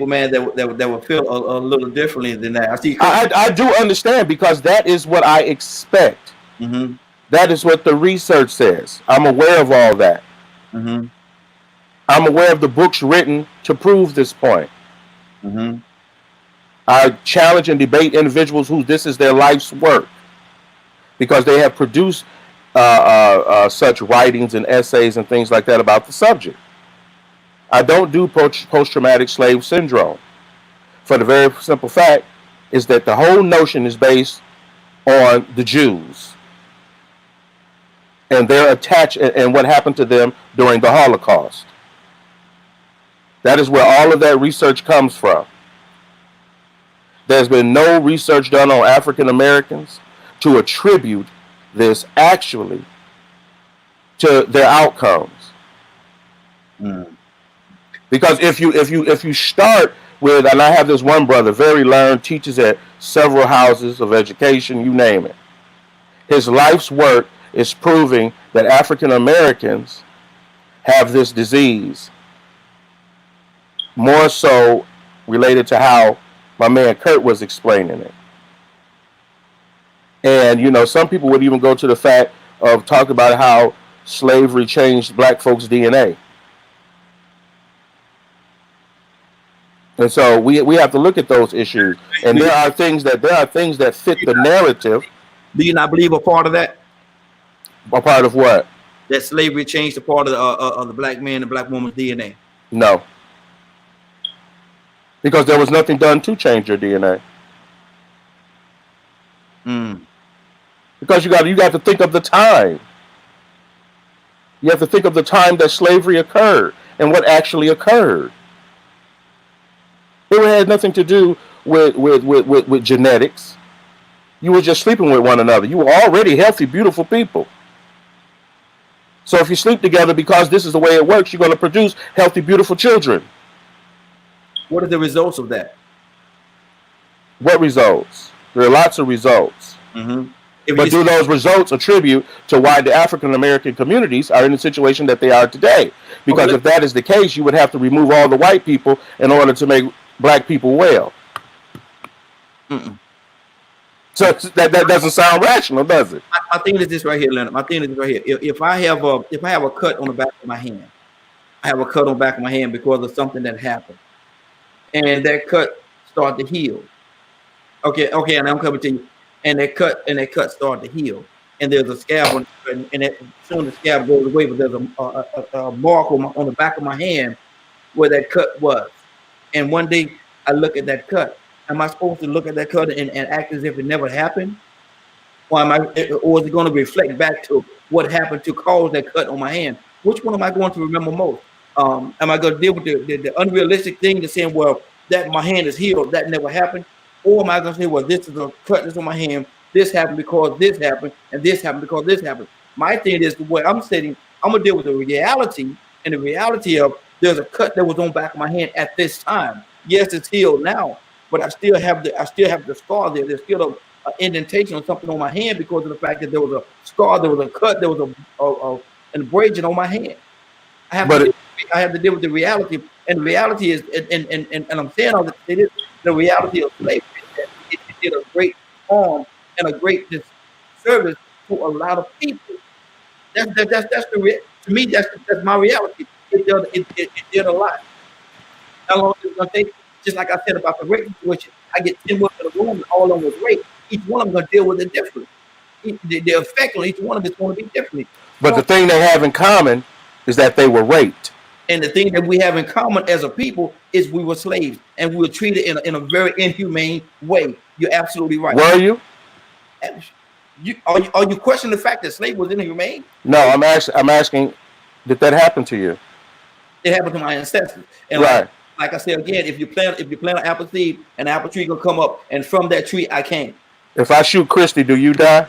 man, that will feel a little differently than that. I do understand, because that is what I expect. Mm-hmm. That is what the research says. I'm aware of all that. Mm-hmm. I'm aware of the books written to prove this point. Mm-hmm. I challenge and debate individuals who this is their life's work, because they have produced such writings and essays and things like that about the subject. I don't do post-traumatic slave syndrome, for the very simple fact is that the whole notion is based on the Jews and their attached and what happened to them during the Holocaust. That is where all of that research comes from. There's been no research done on African Americans to attribute this actually to their outcomes. Mm. Because if you start and I have this one brother, very learned, teaches at several houses of education, you name it. His life's work is proving that African Americans have this disease, more so related to how my man Kurt was explaining it. And, you know, some people would even go to the fact of talk about how slavery changed black folks' DNA. And so we have to look at those issues. And there are things that fit the narrative. Do you not believe a part of that? A part of what? That slavery changed a part of the black man and black woman's DNA? No. Because there was nothing done to change your DNA. Because you got to think of the time. You have to think of the time that slavery occurred and what actually occurred. It had nothing to do with genetics. You were just sleeping with one another. You were already healthy, beautiful people. So if you sleep together, because this is the way it works, you're going to produce healthy, beautiful children. What are the results of that? What results? There are lots of results. But do those results attribute to why the African American communities are in the situation that they are today? Because if that is the case, you would have to remove all the white people in order to make black people well. So that doesn't sound rational, does it? My thing is this right here, Leonard. My thing is this right here. If I have a cut on the back of my hand, I have a cut on the back of my hand because of something that happened, and that cut started to heal. Okay, and I'm coming to you. And that cut started to heal, and there's a scab and soon the scab goes away, but there's a mark on the back of my hand where that cut was. And one day I look at that cut. Am I supposed to look at that cut and act as if it never happened, or is it going to reflect back to what happened to cause that cut on my hand? Which one am I going to remember most? Am I going to deal with the unrealistic thing, to saying, well, that my hand is healed, that never happened? Or am I going to say, well, this is a cut that's on my hand, this happened because this happened, and this happened because this happened? My thing is, the way I'm sitting, I'm going to deal with the reality, and the reality of there's a cut that was on the back of my hand at this time. Yes, it's healed now, but I still have the scar there. There's still an indentation or something on my hand because of the fact that there was a scar, there was a cut, there was an abrasion on my hand. I have to deal with the reality, and the reality is, and I'm saying all this, it is the reality of slavery. It did a great harm and a great disservice to a lot of people. That's to me, that's my reality. It did a lot. How long is it going to take? Just like I said about the rape situation, I get 10 women in the room and all of them was raped. Each one of them going to deal with it differently. The effect on each one of them is going to be differently. But the thing they have in common is that they were raped. And the thing that we have in common as a people is we were slaves, and we were treated in a very inhumane way. You're absolutely right. Were you? Are you questioning the fact that slavery was inhumane? No, I'm asking, did that happen to you? It happened to my ancestors. And right. Like I said again, if you plant an apple seed, an apple tree gonna come up, and from that tree I came. If I shoot Christy, do you die?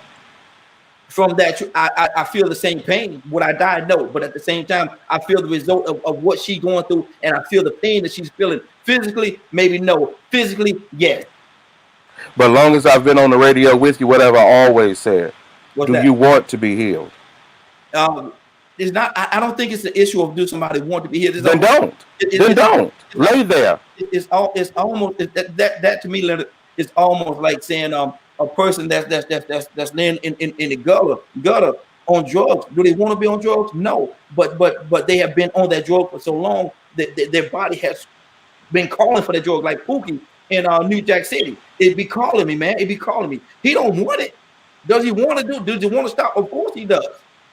From that, I feel the same pain. Would I die? No. But at the same time, I feel the result of what she's going through, and I feel the pain that she's feeling. Physically, maybe no. Physically, yes. But as long as I've been on the radio with you, what have I always said? Do you want to be healed? It's not. I don't think it's the issue of do somebody want to be healed. Then don't. Then don't. Lay there. It's almost that to me, Leonard, is almost like saying a person that's laying in the gutter on drugs. Do they want to be on drugs? No, but they have been on that drug for so long that their body has been calling for that drug, like Pookie in New Jack City. It be calling me, man. It be calling me. He don't want it. Does he want to do? Does he want to stop? Of course he does.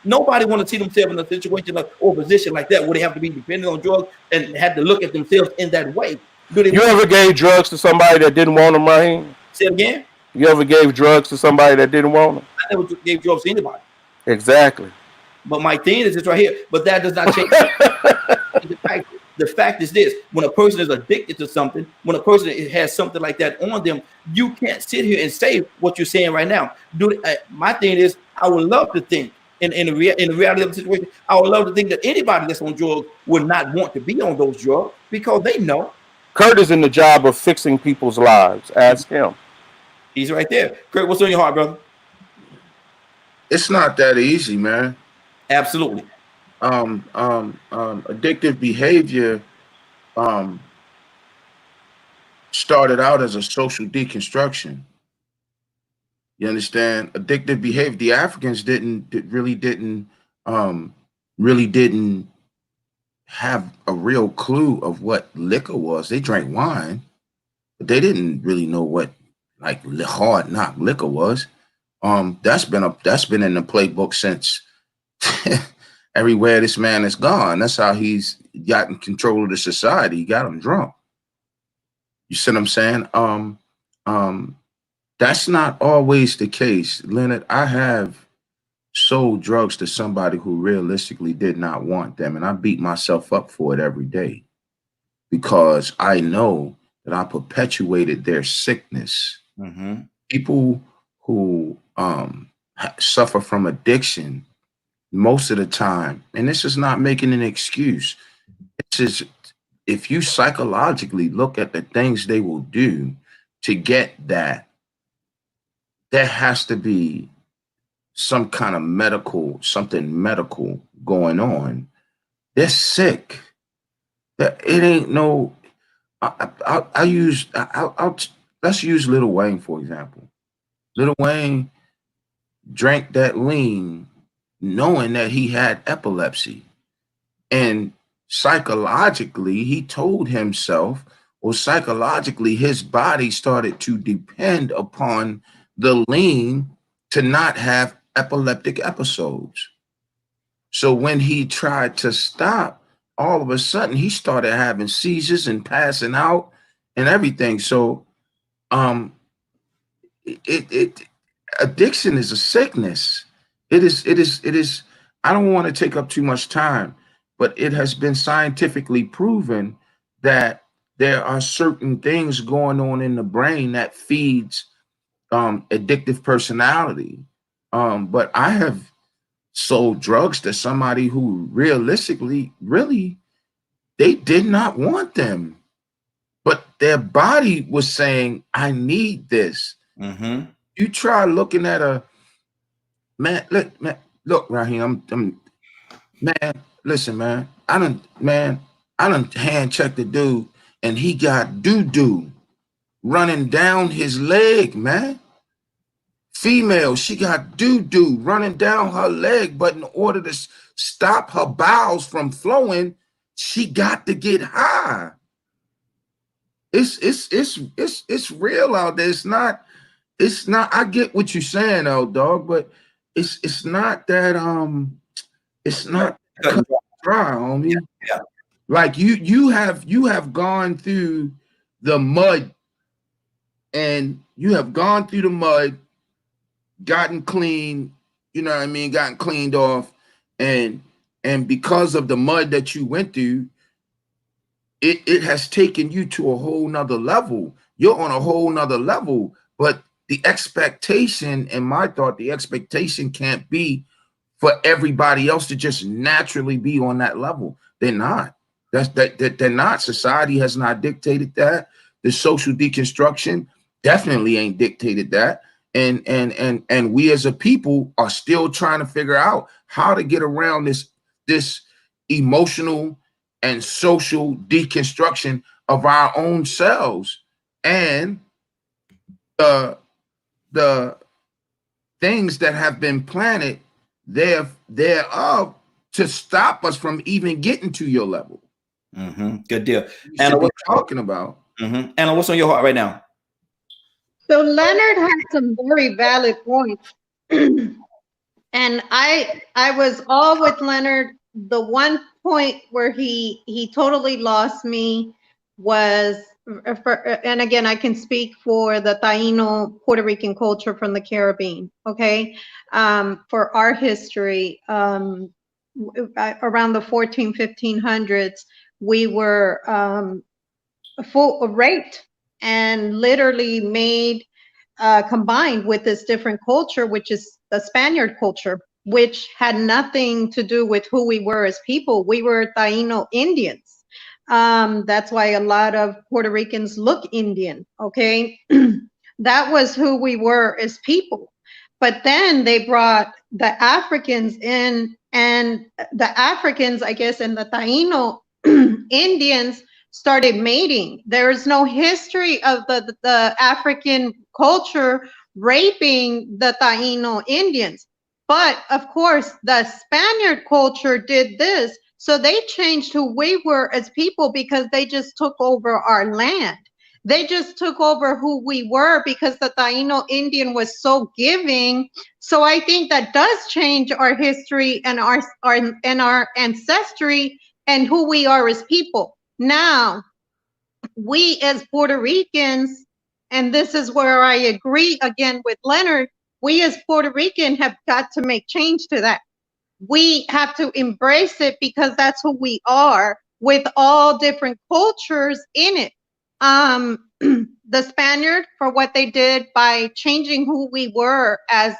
Nobody want to see themselves in a situation or position like that where they have to be dependent on drugs and have to look at themselves in that way. You ever gave drugs to somebody that didn't want them, Raheem? Say it again? You ever gave drugs to somebody that didn't want them? I never gave drugs to anybody. Exactly. But my thing is this right here. But that does not change. The fact is this: when a person is addicted to something, when a person has something like that on them, you can't sit here and say what you're saying right now. My thing is, I would love to think in the reality of the situation, I would love to think that anybody that's on drugs would not want to be on those drugs because they know Kurt is in the job of fixing people's lives. Ask him. He's right there. Kurt, what's on your heart, brother? It's not that easy, man. Absolutely. Addictive behavior started out as a social deconstruction. You understand? Addictive behavior. The Africans really didn't have a real clue of what liquor was. They drank wine, but they didn't really know what like hard knock liquor was. That's been in the playbook since everywhere this man has gone. That's how he's gotten control of the society. He got them drunk. You see what I'm saying? That's not always the case, Leonard. I have sold drugs to somebody who realistically did not want them, and I beat myself up for it every day because I know that I perpetuated their sickness. Mm-hmm. People who suffer from addiction most of the time, and this is not making an excuse, it's just if you psychologically look at the things they will do to get that, there has to be some kind of something medical going on. They're sick. It ain't no. Let's use Lil Wayne for example. Lil Wayne drank that lean, knowing that he had epilepsy, and psychologically he told himself, or psychologically his body started to depend upon the lean to not have epileptic episodes. So when he tried to stop, all of a sudden he started having seizures and passing out and everything. So addiction is a sickness. It is. I don't want to take up too much time, but it has been scientifically proven that there are certain things going on in the brain that feeds addictive personality. But I have sold drugs to somebody who realistically, really, they did not want them, but their body was saying, I need this. Mm-hmm. You try looking at a man, look, Raheem, man, listen, man, I done hand checked the dude and he got doo-doo running down his leg, man. Female, she got doo-doo running down her leg, but in order to stop her bowels from flowing, she got to get high. It's real out there. It's not, I get what you're saying, though, dog, but it's not that it's not dry, homie. Yeah. Like you have gone through the mud, and you have gone through the mud, gotten clean, you know what I mean, gotten cleaned off, and because of the mud that you went through, it has taken you to a whole nother level. You're on a whole nother level, but the expectation, in my thought, the expectation can't be for everybody else to just naturally be on that level. They're not. They're not. Society has not dictated that. The social deconstruction definitely ain't dictated that. And we as a people are still trying to figure out how to get around this emotional and social deconstruction of our own selves and the things that have been planted thereof to stop us from even getting to your level. Mm-hmm. Good deal. And what we're talking about. Mm-hmm. Anna, what's on your heart right now? So Leonard had some very valid points. And I was all with Leonard. The one point where he totally lost me was, and again, I can speak for the Taino Puerto Rican culture from the Caribbean, okay? For our history, around the 1500s, we were raped and literally made combined with this different culture, which is the Spaniard culture, which had nothing to do with who we were as people. We were Taino Indians. That's why a lot of Puerto Ricans look Indian. Okay. That was who we were as people. But then they brought the Africans in, and the Africans, I guess, and the Taino Indians started mating. There is no history of the African culture raping the Taino Indians. But of course, the Spaniard culture did this. So they changed who we were as people because they just took over our land. They just took over who we were because the Taino Indian was so giving. So I think that does change our history and our ancestry and who we are as people. Now, we as Puerto Ricans, and this is where I agree again with Leonard, we as Puerto Rican have got to make change to that. We have to embrace it because that's who we are, with all different cultures in it. The Spaniard, for what they did by changing who we were as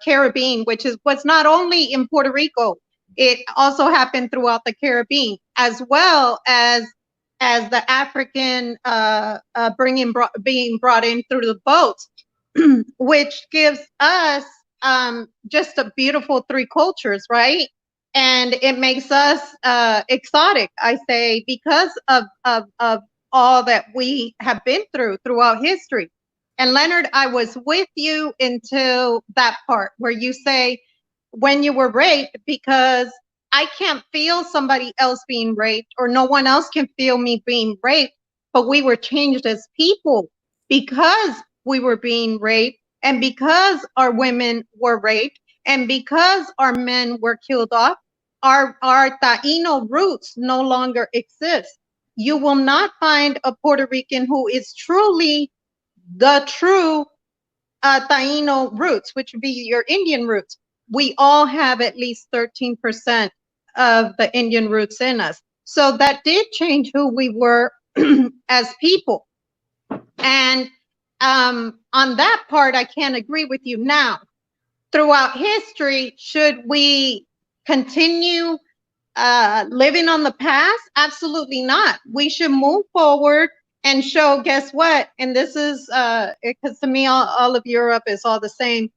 Caribbean, which is what's not only in Puerto Rico, it also happened throughout the Caribbean, as well as the African being brought in through the boats, which gives us just a beautiful three cultures, right? And it makes us exotic, I say, because of all that we have been through throughout history. And Leonard, I was with you until that part where you say when you were raped, because I can't feel somebody else being raped, or no one else can feel me being raped, but we were changed as people because we were being raped, and because our women were raped, and because our men were killed off. Our Taino roots no longer exist. You will not find a Puerto Rican who is truly the true Taino roots, which would be your Indian roots. We all have at least 13% of the Indian roots in us. So that did change who we were as people. And on that part, I can't agree with you. Now, throughout history, should we continue living on the past? Absolutely not. We should move forward and show, guess what? And this is, because to me, all of Europe is all the same.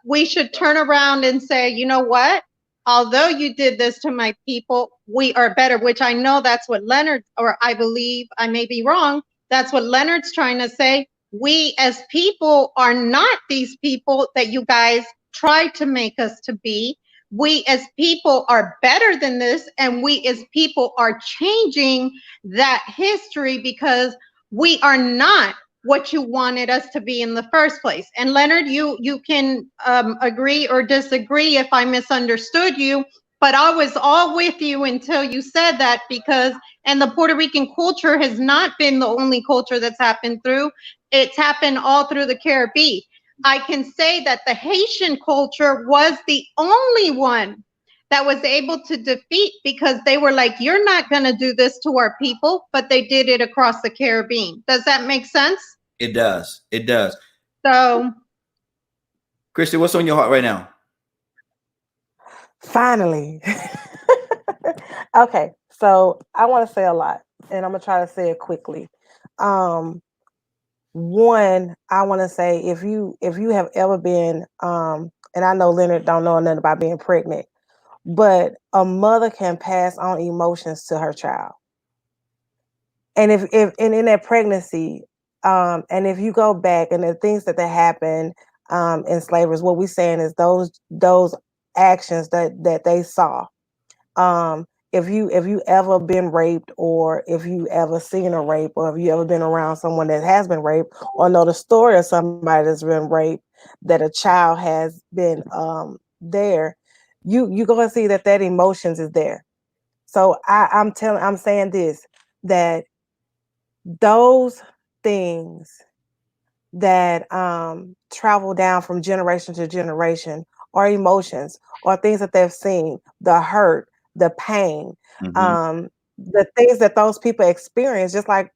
We should turn around and say, you know what? Although you did this to my people, we are better, which I know that's what Leonard, or I believe, I may be wrong, that's what Leonard's trying to say. We as people are not these people that you guys try to make us to be. We as people are better than this, and we as people are changing that history because we are not what you wanted us to be in the first place. And Leonard, you can agree or disagree if I misunderstood you, but I was all with you until you said that, because, and the Puerto Rican culture has not been the only culture that's happened through. It's happened all through the Caribbean. I can say that the Haitian culture was the only one that was able to defeat, because they were like, you're not going to do this to our people, but they did it across the Caribbean. Does that make sense? It does. It does. So, Christy, what's on your heart right now? Finally. Okay, so I want to say a lot, and I'm gonna try to say it quickly. One, I want to say, if you have ever been, and I know Leonard don't know nothing about being pregnant, but a mother can pass on emotions to her child. And if and in that pregnancy, and if you go back and the things that happened in slavery, what we're saying is those actions that they saw. If you ever been raped, or if you ever seen a rape, or if you ever been around someone that has been raped, or know the story of somebody that's been raped, that a child has been there, you go and see that emotions is there. So I'm saying this, that those things that travel down from generation to generation are emotions, or things that they've seen, the hurt, the pain, the things that those people experience. Just like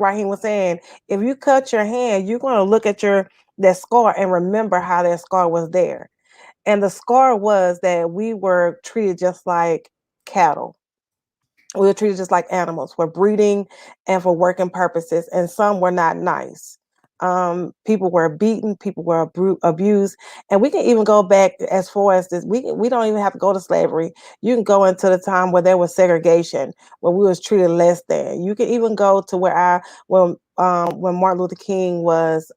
Raheem was saying, if you cut your hand, you're going to look at that scar and remember how that scar was there. And the scar was that we were treated just like cattle. We were treated just like animals for breeding and for working purposes, and some were not nice. People were beaten, people were abused, and we can even go back as far as this. We don't even have to go to slavery. You can go into the time where there was segregation, where we was treated less than. You can even go to where when Martin Luther King was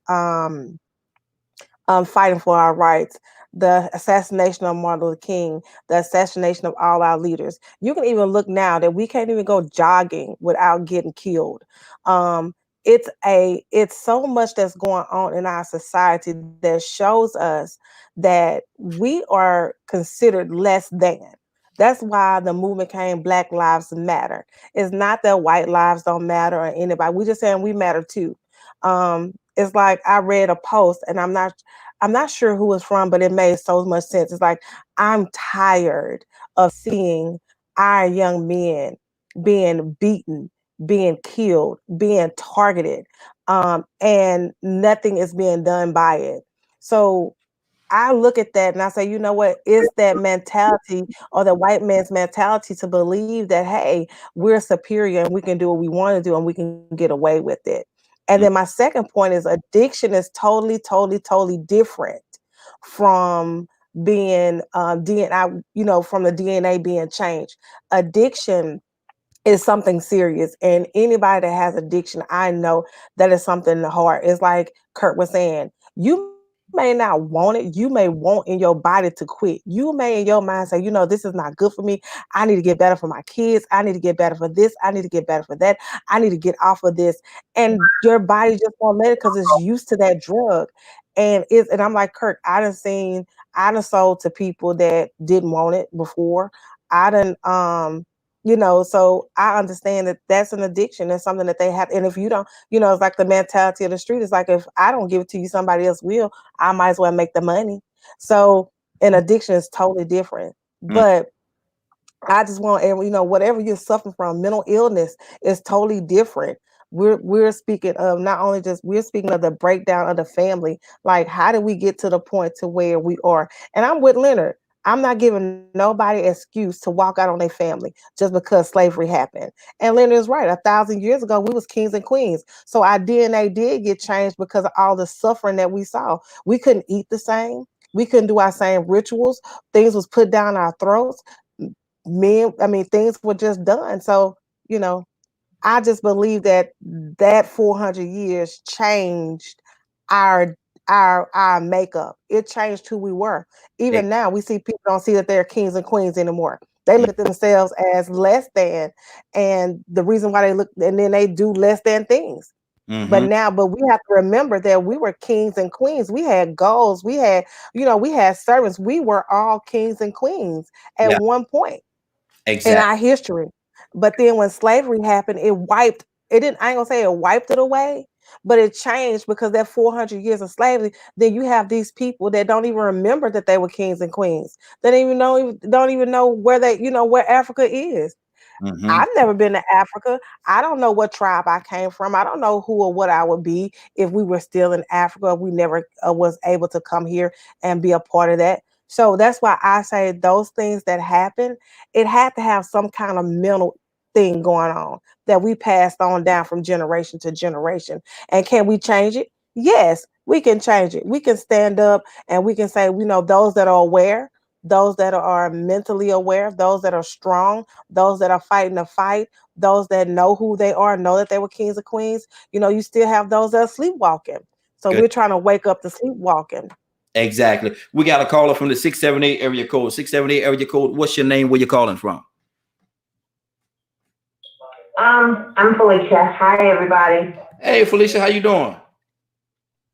fighting for our rights, the assassination of Martin Luther King, the assassination of all our leaders. You can even look now that we can't even go jogging without getting killed. It's so much that's going on in our society that shows us that we are considered less than. That's why the movement came Black Lives Matter. It's not that white lives don't matter or anybody. We just saying we matter too. It's like I read a post and I'm not sure who it's from, but it made so much sense. It's like, I'm tired of seeing our young men being beaten, being killed, being targeted, and nothing is being done by it. So I look at that and I say, you know what, is that mentality or the white man's mentality to believe that, hey, we're superior and we can do what we want to do and we can get away with it. And then my second point is addiction is totally, totally, totally different from being DNA, from the DNA being changed. Addiction is something serious, and anybody that has addiction, I know that is something hard. It's like Kurt was saying, you may not want it, you may want in your body to quit. You may in your mind say, this is not good for me. I need to get better for my kids. I need to get better for this. I need to get better for that. I need to get off of this. And your body just won't let it because it's used to that drug. And I'm like, Kurt, I done sold to people that didn't want it before. I done so I understand that that's an addiction. That's something that they have. And if you don't, it's like the mentality of the street. It's like, if I don't give it to you, somebody else will. I might as well make the money. So an addiction is totally different. But I just want, whatever you're suffering from, mental illness is totally different. We're speaking of we're speaking of the breakdown of the family. Like, how did we get to the point to where we are? And I'm with Leonard. I'm not giving nobody excuse to walk out on their family just because slavery happened. And Leonard is right. 1,000 years ago, we was kings and queens. So our DNA did get changed because of all the suffering that we saw. We couldn't eat the same. We couldn't do our same rituals. Things was put down our throats. Things were just done. So, I just believe that 400 years changed our makeup. It changed who we were. Even now, we see people don't see that they're kings and queens anymore. They look at themselves as less than, and the reason why and then they do less than things. But we have to remember that we were kings and queens. We had goals. We had servants. We were all kings and queens at one point in our history. But then when slavery happened, I ain't gonna say it wiped it away, but it changed because that 400 years of slavery, then you have these people that don't even remember that they were kings and queens. They don't even know where where Africa is. I've never been to Africa. I don't know what tribe I came from. I don't know who or what I would be if we were still in Africa. We never was able to come here and be a part of that. So that's why I say those things that happen, it had to have some kind of mental thing going on that we passed on down from generation to generation. And can we change it? Yes, we can change it. We can stand up and we can say, those that are aware, those that are mentally aware, those that are strong, those that are fighting the fight, those that know who they are, know that they were kings and queens. You still have those that are sleepwalking. So we're trying to wake up the sleepwalking. Exactly. We got a caller from the 678 area code. 678 area code. What's your name? Where you calling from? I'm Felicia. Hi, everybody. Hey, Felicia, how you doing?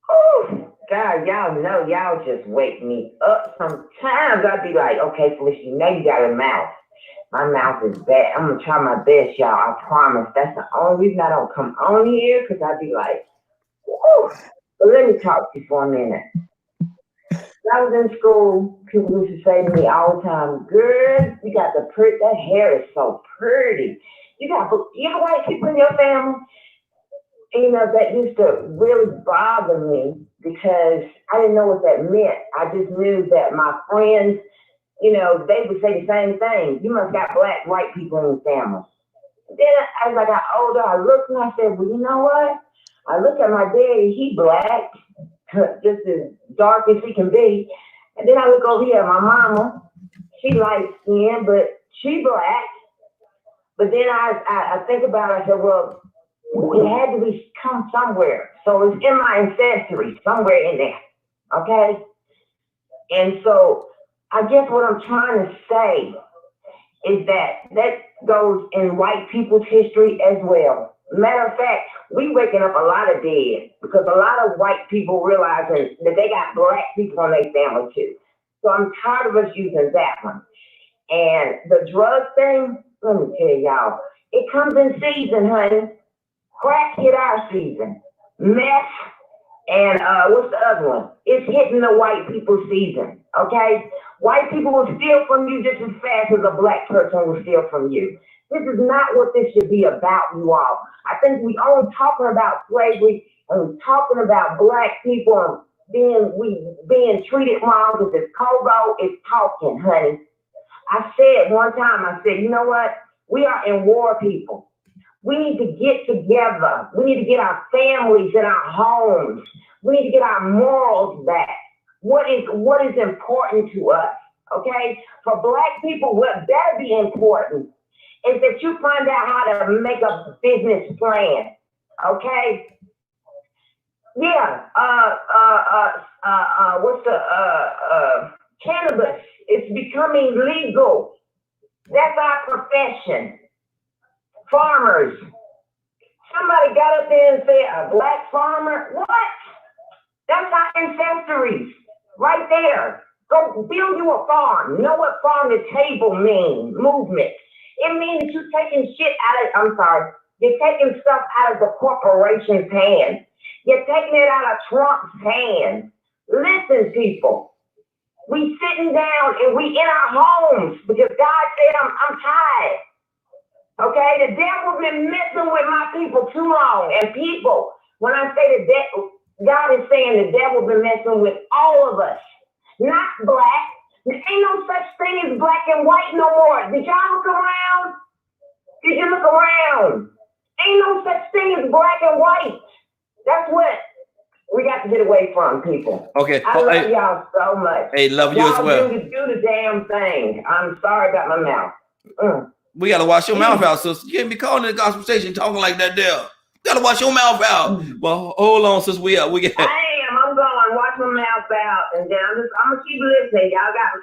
Oh, God, y'all know y'all just wake me up. Sometimes I'd be like, okay, Felicia, you got a mouth. My mouth is bad. I'm going to try my best, y'all. I promise. That's the only reason I don't come on here, because I'd be like, whoo. But let me talk to you for a minute. When I was in school, people used to say to me all the time, girl, you got that hair is so pretty. You have white people in your family? That used to really bother me because I didn't know what that meant. I just knew that my friends, they would say the same thing. You must got white people in your family. Then as I got older, I looked and I said, well, you know what? I look at my daddy, he black, just as dark as he can be. And then I look over here at my mama, she light skinned, but she black. But then I think about it, I said, well, it had to be come somewhere. So it's in my ancestry, somewhere in there. Okay? And so I guess what I'm trying to say is that goes in white people's history as well. Matter of fact, we waking up a lot of dead because a lot of white people realizing that they got black people on their family too. So I'm tired of us using that one. And the drug thing, let me tell y'all, it comes in season, honey. Crack hit our season. Meth and what's the other one? It's hitting the white people season, okay? White people will steal from you just as fast as a black person will steal from you. This is not what this should be about, you all. I think we only talking about slavery and talking about black people and being treated wrong because it's Kobo is talking, honey. I said one time, I said, you know what? We are in war, people. We need to get together. We need to get our families and our homes. We need to get our morals back. What is important to us, okay? For black people, what better be important is that you find out how to make a business plan, okay? Yeah, cannabis is becoming legal. That's our profession. Farmers. Somebody got up there and said, a black farmer? What? That's our ancestries right there. Go build you a farm. You know what farm to table means? Movement. It means that you're taking shit you're taking stuff out of the corporation's hands. You're taking it out of Trump's hands. Listen, people. We sitting down and we in our homes because God said, I'm tired. Okay, the devil been messing with my people too long. And people, when I say the devil, God is saying the devil been messing with all of us, not black. There ain't no such thing as black and white no more. Did y'all look around? Did you look around? Ain't no such thing as black and white. That's what we got to get away from, people. Okay. I love y'all so much. Hey, love you y'all as well. Do the damn thing. I'm sorry about my mouth. We gotta wash your mouth out, sister. You can't be calling the gospel station talking like that there. You gotta wash your mouth out. Well, hold on, sis. We get. I'm going wash my mouth out, and then I'm gonna keep listening.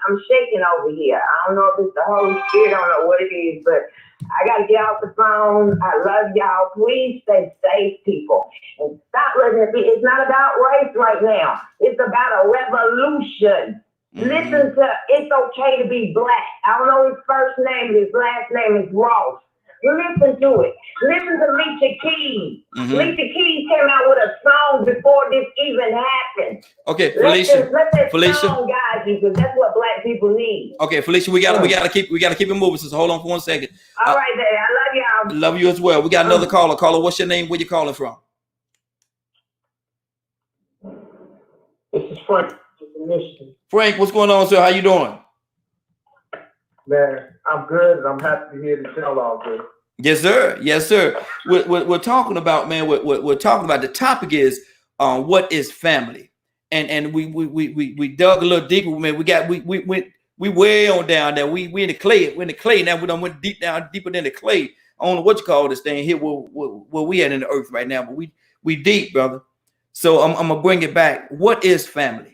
I'm shaking over here. I don't know if it's the Holy Spirit. I don't know what it is, but I gotta get off the phone. I love y'all. Please stay safe, people, and stop letting it be. It's not about race right now. It's about a revolution. Mm-hmm. Listen to It's Okay to Be Black. I don't know his first name, his last name is Ross. Listen to it. Listen to Alicia Keys. Mm-hmm. Alicia Keys came out with a song before this even happened. Okay, Felicia. Let that song guide you, because that's what black people need. Okay, Felicia, we gotta keep it moving. So hold on for 1 second. All right, Daddy. I love y'all. Love you as well. We got another caller. Caller, what's your name? Where you calling from? This is Frank. Michigan. Frank, what's going on, sir? How you doing? Man, I'm good, and I'm happy to hear the tell all good. Yes, sir. Yes, sir. We're talking about, man. We're talking about. The topic is what is family, and we dug a little deeper. Man, we way on down there. We in the clay. We're in the clay now. We done went deeper than the clay. I don't know what you call this thing here. Where we at in the earth right now, but we deep, brother. So I'm gonna bring it back. What is family?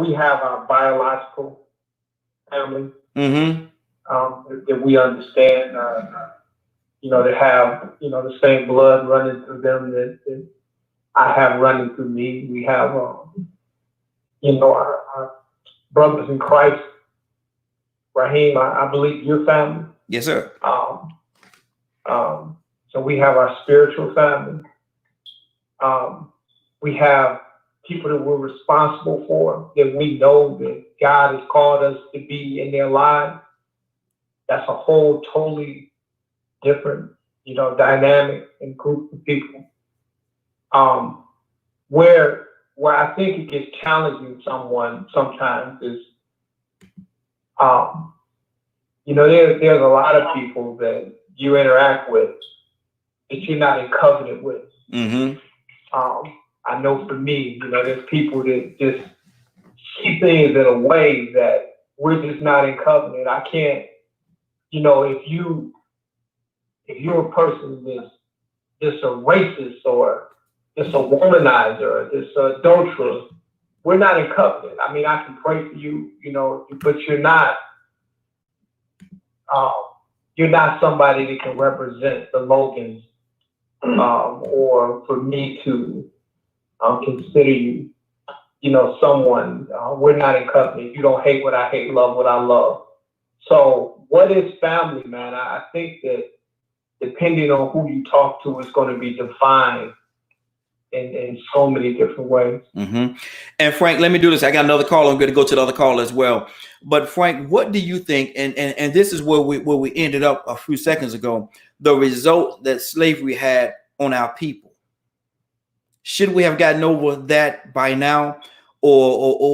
We have our biological family, mm-hmm. That we understand, that have, the same blood running through them that I have running through me. We have, our brothers in Christ. Raheem, I believe your family. Yes, sir. So we have our spiritual family. We have people that we're responsible for, that we know that God has called us to be in their lives. That's a whole totally different, dynamic and group of people. Where where I think it gets challenging someone sometimes is, you know, there's a lot of people that you interact with that you're not in covenant with. Mm-hmm. I know for me, you know, there's people that just see things in a way that we're just not in covenant. I can't, you know, if you're a person that's just a racist or just a womanizer or just an adulterer, we're not in covenant. I mean, I can pray for you, you know, but you're not somebody that can represent the Logans, or for me to consider you, you know, someone. We're not in covenant. You don't hate what I hate, love what I love. So what is family, man? I think that depending on who you talk to, is going to be defined in so many different ways. Mm-hmm. And Frank, let me do this. I got another call. I'm going to go to the other call as well. But Frank, what do you think? And this is where we ended up a few seconds ago. The result that slavery had on our people. Should we have gotten over that by now, or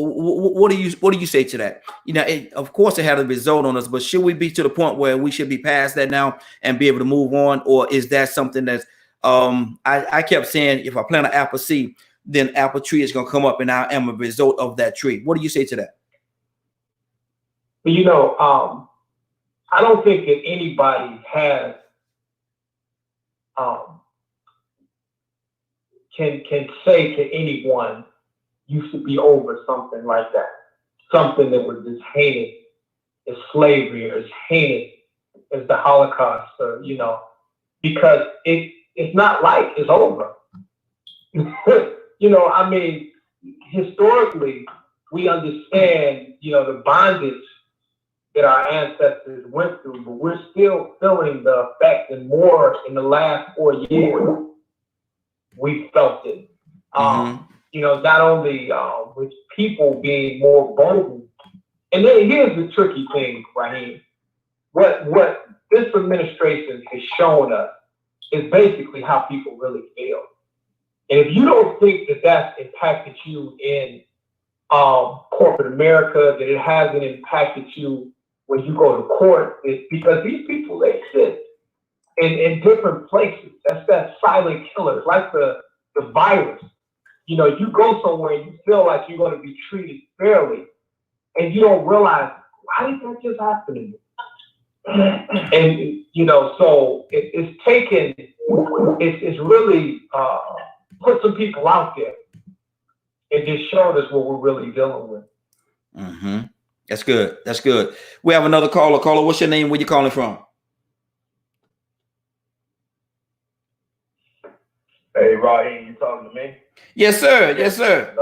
what do you say to that? You know, of course, it had a result on us, but should we be to the point where we should be past that now and be able to move on, or is that something that's I kept saying, if I plant an apple seed, then apple tree is going to come up, and I am a result of that tree. What do you say to that? You know, I don't think that anybody has can say to anyone, you should be over something like that, something that was as heinous as slavery or as heinous as the Holocaust, or, you know, because it's not like it's over. You know, I mean, historically, we understand, you know, the bondage that our ancestors went through, but we're still feeling the effect, and more in the last 4 years, we felt it. You know, not only with people being more bold. And then here's the tricky thing, Raheem. What this administration has shown us is basically how people really feel. And if you don't think that that's impacted you in corporate America, that it hasn't impacted you when you go to court, it's because these people, they sit in different places. That's that silent killer. It's like the virus. You know, you go somewhere and you feel like you're going to be treated fairly, and you don't realize, why did that just happen to me? And, you know, so it's really put some people out there and just showed us what we're really dealing with. Mm-hmm. That's good. That's good. We have another caller. Caller, what's your name? Where you calling from? Hey, Raheem, you talking to me? Yes, sir. Yes, sir.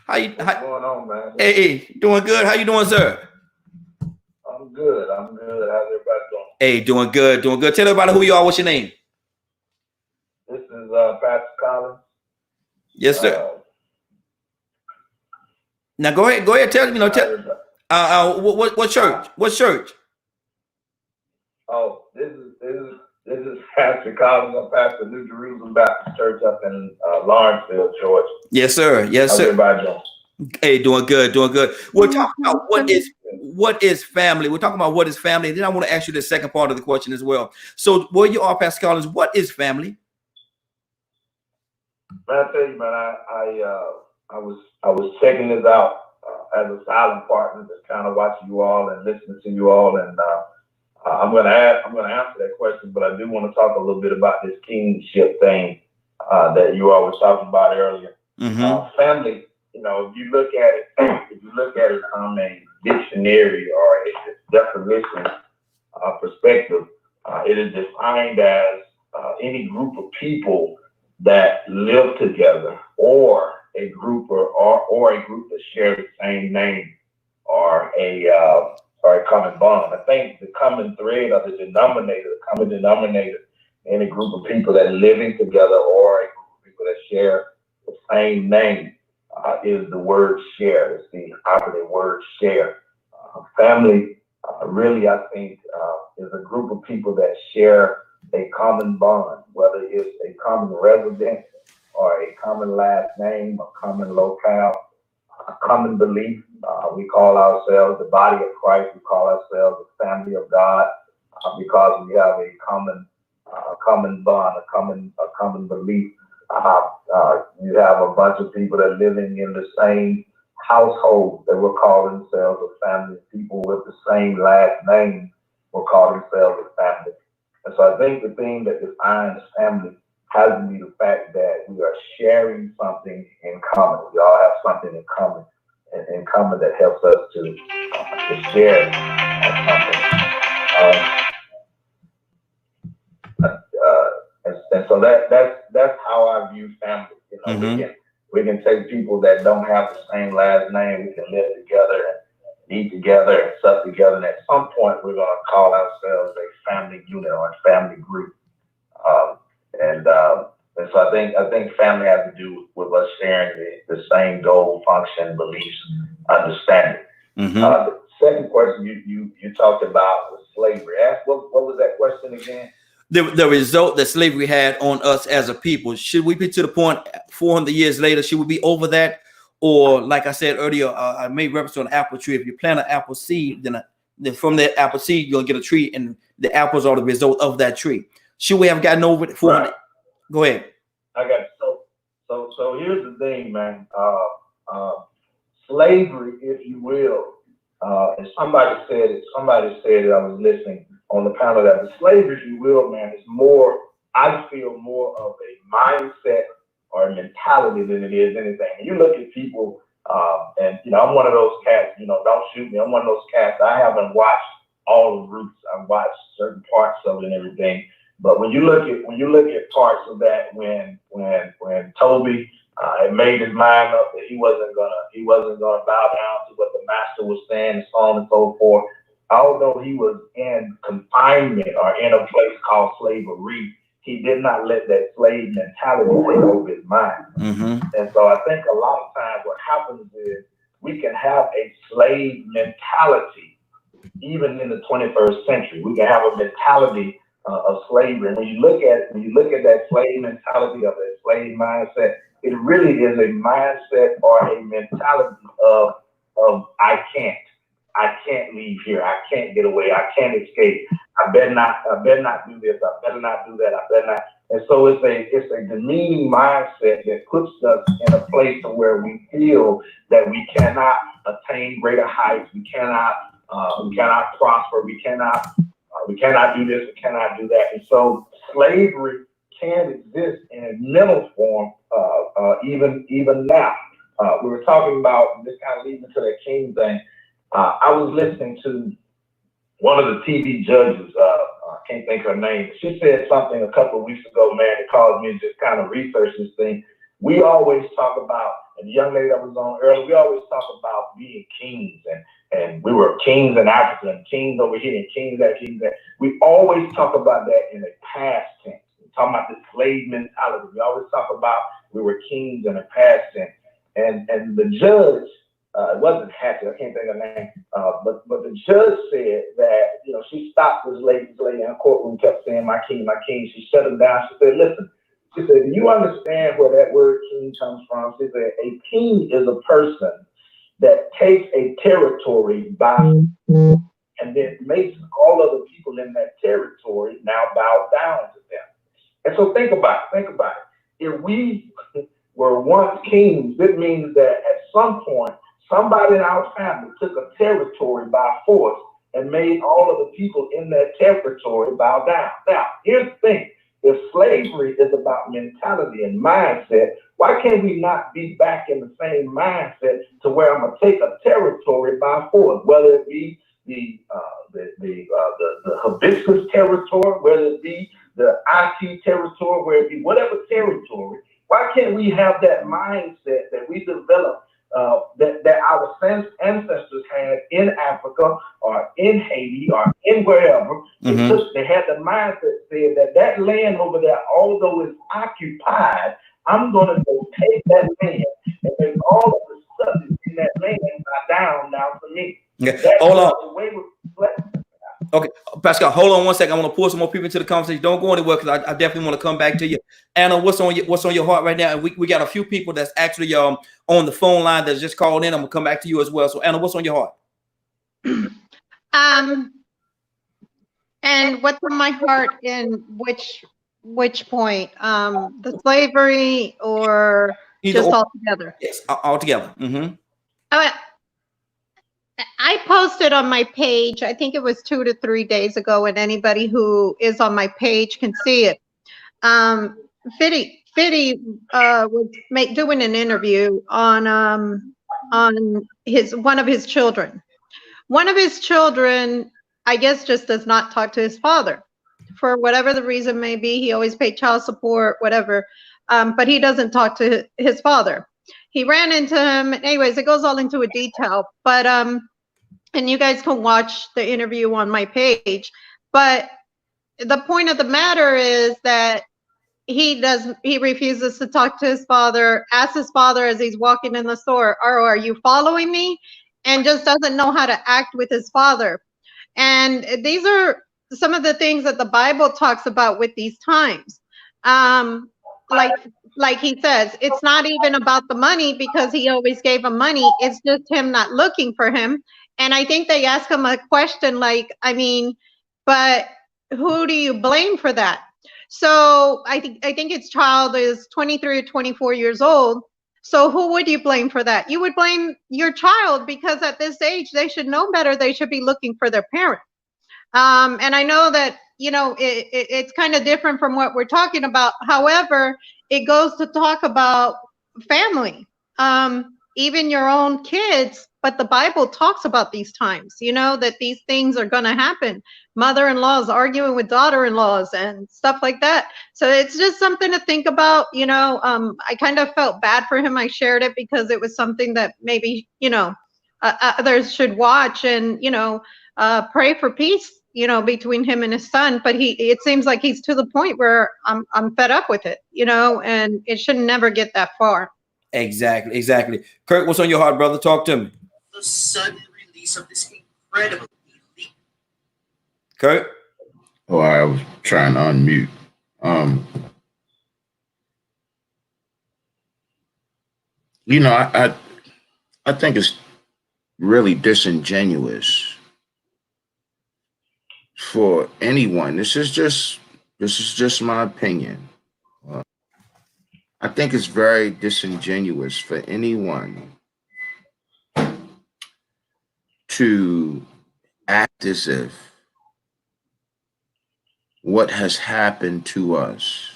What's going on, man? Hey, doing good. How you doing, sir? I'm good. How's everybody doing? Hey, doing good. Doing good. Tell everybody who you are. What's your name? This is Pastor Collins. Yes, sir. Now go ahead. Go ahead. Tell you know. What church? What church? Oh, this is Pastor Collins. I'm pastor of New Jerusalem Baptist Church up in Lawrenceville, Georgia. Yes, sir. Yes, How's sir. everybody doing? Hey, doing good. Doing good. We're talking about what is family. We're talking about what is family. Then I want to ask you the second part of the question as well. So, where you are, Pastor Collins, what is family? Man, I tell you, man, I was checking this out as a silent partner, just kind of watching you all and listening to you all, and I'm gonna answer that question, but I do want to talk a little bit about this kingship thing that you all were talking about earlier. Mm-hmm. Family, you know, if you look at it from a dictionary or a definition perspective, it is defined as any group of people that live together, or a group or a group that share the same name, or a common bond. I think the common thread of the common denominator in a group of people that are living together, or a group of people that share the same name, is the word share. It's the operative word share. Family, really, I think, is a group of people that share a common bond, whether it's a common residence or a common last name, a common locale, a common belief. We call ourselves the body of Christ. We call ourselves the family of God because we have a common bond, a common belief. You have a bunch of people that are living in the same household that will call themselves a family. People with the same last name will call themselves a family. And so I think the thing that defines family has to be the fact that we are sharing something in common. We all have something in common that helps us to share something. And so that's how I view family. You know, Mm-hmm. we can take people that don't have the same last name. We can live together and eat together and sup together. And at some point, we're going to call ourselves a family unit or a family group. And so I think family has to do with us sharing the same goal, function, beliefs, understanding. Mm-hmm. The second question you talked about was slavery. What was that question again? The result that slavery had on us as a people. Should we be to the point 400 years later? Should we be over that? Or like I said earlier, I made reference to an apple tree. If you plant an apple seed, then from that apple seed, you'll get a tree, and the apples are the result of that tree. Should we have gotten over it? 400? Right. Go ahead. I got it. So here's the thing, man. Slavery, if you will, and somebody said it, I was listening on the panel, that the slavery, if you will, man, is more, I feel, more of a mindset or a mentality than it is anything. And you look at people, and you know, I'm one of those cats, you know, don't shoot me. I'm one of those cats. I haven't watched all the Roots. I've watched certain parts of it and everything. But when you look at parts of that, when Toby had made his mind up that he wasn't gonna bow down to what the master was saying, and so on and so forth, although he was in confinement or in a place called slavery, he did not let that slave mentality take over his mind. Mm-hmm. And so I think a lot of times what happens is we can have a slave mentality even in the 21st century. We can have a mentality of slavery. And when you look at that slave mentality, of that slave mindset, it really is a mindset or a mentality of I can't leave here. I can't get away. I can't escape. I better not do this. I better not do that. I better not. And so it's a demeaning mindset that puts us in a place to where we feel that we cannot attain greater heights. We cannot prosper. We cannot do this. We cannot do that. And so slavery can exist in a mental form, even now. We were talking about, this kind of leads into that king thing. I was listening to one of the TV judges, I can't think of her name. She said something a couple of weeks ago, man, that caused me to just kind of research this thing. We always talk about, and the young lady that was on earlier, we always talk about being kings, and we were kings in Africa, and kings over here, and kings that. We always talk about that in a past tense. We're talking about the slave mentality. We always talk about we were kings in a past tense. And the judge, it wasn't Hattie, I can't think of her name, but the judge said that, you know, she stopped this lady in the courtroom, kept saying, my king, my king. She shut him down. She said, listen, she said, do you understand where that word king comes from? She said, a king is a person that takes a territory by and then makes all of the people in that territory now bow down to them. And so think about it. If we were once kings, it means that at some point, somebody in our family took a territory by force and made all of the people in that territory bow down. Now, here's the thing. If slavery is about mentality and mindset, why can't we not be back in the same mindset to where I'm going to take a territory by force, whether it be the hibiscus territory, whether it be the IT territory, whether it be whatever territory. Why can't we have that mindset that we developed, that our ancestors had in Africa or in Haiti or in wherever? Mm-hmm. They had the mindset said that land over there, although it's occupied, I'm going to go take that land and make all of the stuff in that land bow down now for me. Yeah. Hold on. The way we're Okay, Pascal, hold on one second. I want to pull some more people into the conversation. Don't go anywhere because I definitely want to come back to you. Anna, what's on your heart right now? And we got a few people that's actually on the phone line that's just called in. I'm gonna come back to you as well. So Anna, what's on your heart? And what's on my heart in which point? The slavery or Either just or. all together? Yes, all together. Mm-hmm. I posted on my page, I think it was 2 to 3 days ago, and anybody who is on my page can see it. Fiddy was doing an interview on one of his children. One of his children, I guess, just does not talk to his father. For whatever the reason may be, he always paid child support, whatever, but he doesn't talk to his father. He ran into him. Anyways, it goes all into a detail, but and you guys can watch the interview on my page. But the point of the matter is that he refuses to talk to his father, asks his father as he's walking in the store, are you following me? And just doesn't know how to act with his father. And these are some of the things that the Bible talks about with these times. Like he says, it's not even about the money because he always gave him money. It's just him not looking for him. And I think they ask him a question like, I mean, but who do you blame for that? So I think his child is 23 or 24 years old. So who would you blame for that? You would blame your child because at this age, they should know better. They should be looking for their parent. And I know that, you know, it's kind of different from what we're talking about. However, it goes to talk about family, even your own kids. But the Bible talks about these times, you know, that these things are going to happen. Mother-in-laws arguing with daughter-in-laws and stuff like that. So it's just something to think about, you know. I kind of felt bad for him. I shared it because it was something that maybe, you know, others should watch and, you know, pray for peace, you know, between him and his son. But it seems like he's to the point where I'm fed up with it, you know, and it should never get that far. Exactly. Kurt, what's on your heart, brother? Talk to me. The sudden release of this incredible elite. Kurt? Oh, I was trying to unmute. You know, I think it's really disingenuous for anyone. This is just my opinion. I think it's very disingenuous for anyone to act as if what has happened to us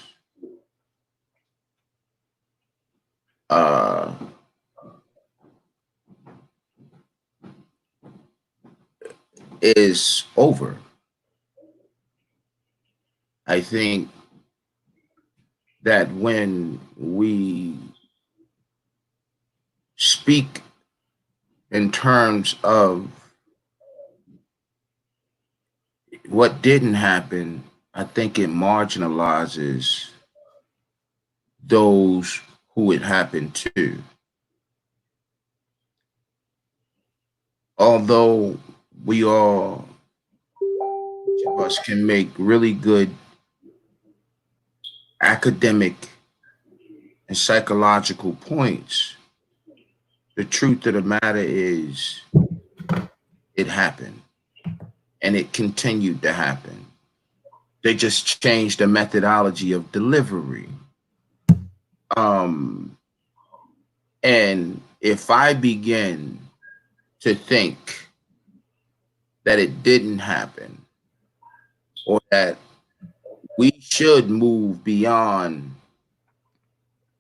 is over. I think that when we speak in terms of what didn't happen, I think it marginalizes those who it happened to. Although we all, each of us, can make really good academic and psychological points, the truth of the matter is it happened and it continued to happen. They just changed the methodology of delivery. And if I begin to think that it didn't happen, or that we should move beyond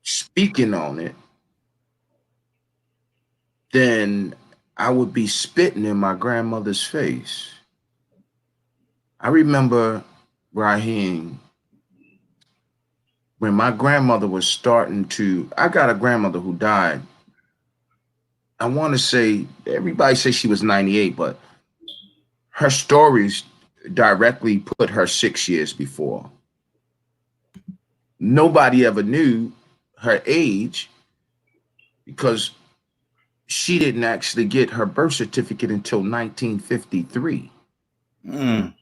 speaking on it, then I would be spitting in my grandmother's face. I remember, Raheem, when my grandmother was starting to, I got a grandmother who died. I want to say, everybody says she was 98, but her stories directly put her 6 years before. Nobody ever knew her age because she didn't actually get her birth certificate until 1953. Mm.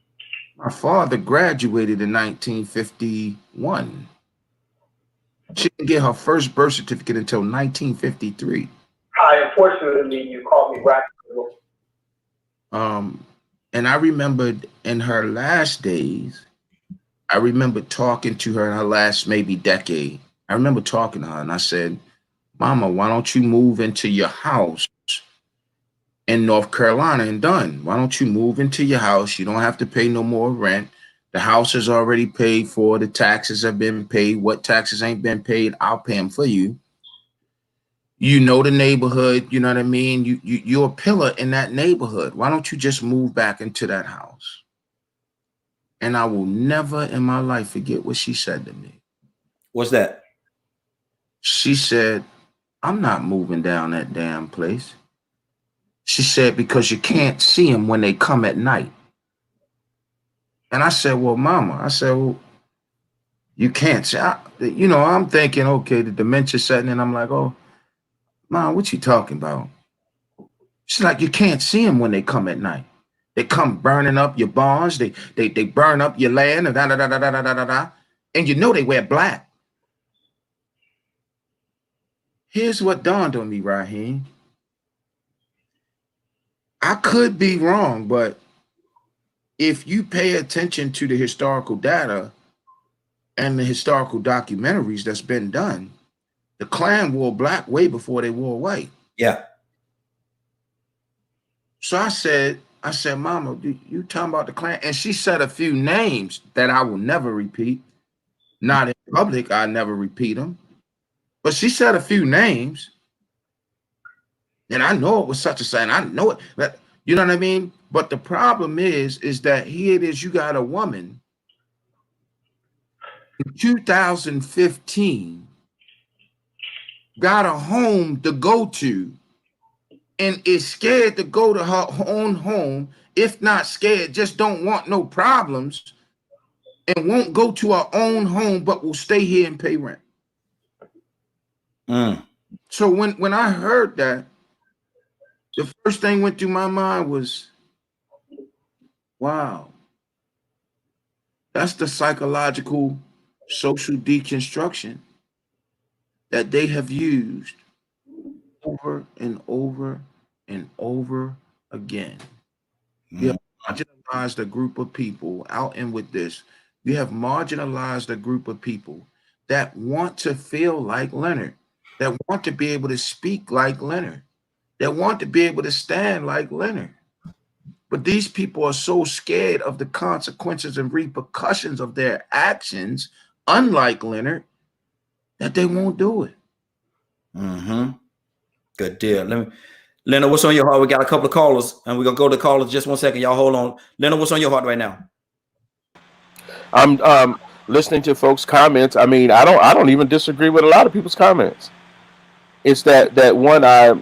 My father graduated in 1951. She didn't get her first birth certificate until 1953. Hi, unfortunately, you called me back. And I remembered in her last days, I remember talking to her in her last maybe decade. I remember talking to her and I said, Mama, why don't you move into your house in North Carolina and done? Why don't you move into your house? You don't have to pay no more rent. The house is already paid for. The taxes have been paid. What taxes ain't been paid, I'll pay them for you. You know the neighborhood, you know what I mean? You're a pillar in that neighborhood. Why don't you just move back into that house? And I will never in my life forget what she said to me. What's that? She said, I'm not moving down that damn place. She said, because you can't see them when they come at night. And I said, well, Mama, I said, well, you can't see. I'm thinking, okay, the dementia setting in. I'm like, oh, Mom, what you talking about? She's like, you can't see them when they come at night. They come burning up your barns. They burn up your land and and you know they wear black. Here's what dawned on me, Raheem. I could be wrong, but if you pay attention to the historical data and the historical documentaries that's been done, the Klan wore black way before they wore white. Yeah. So I said, Mama, you talking about the Klan? And she said a few names that I will never repeat. Not in public, I never repeat them. But she said a few names. And I know it was such a sign. I know it. But, you know what I mean? But the problem is that here it is, you got a woman in 2015 got a home to go to and is scared to go to her own home. If not scared, just don't want no problems and won't go to her own home, but will stay here and pay rent. So when I heard that, the first thing went through my mind was, wow, that's the psychological social deconstruction that they have used over and over and over again. You have marginalized a group of people out in with this. You have marginalized a group of people that want to feel like Leonard, that want to be able to speak like Leonard, that want to be able to stand like Leonard. But these people are so scared of the consequences and repercussions of their actions, unlike Leonard, that they won't do it. Good deal. Leonard, what's on your heart? We got a couple of callers, and we're gonna go to callers just 1 second. Y'all hold on. Leonard, what's on your heart right now? I'm listening to folks' comments. I mean, I don't even disagree with a lot of people's comments. It's that one I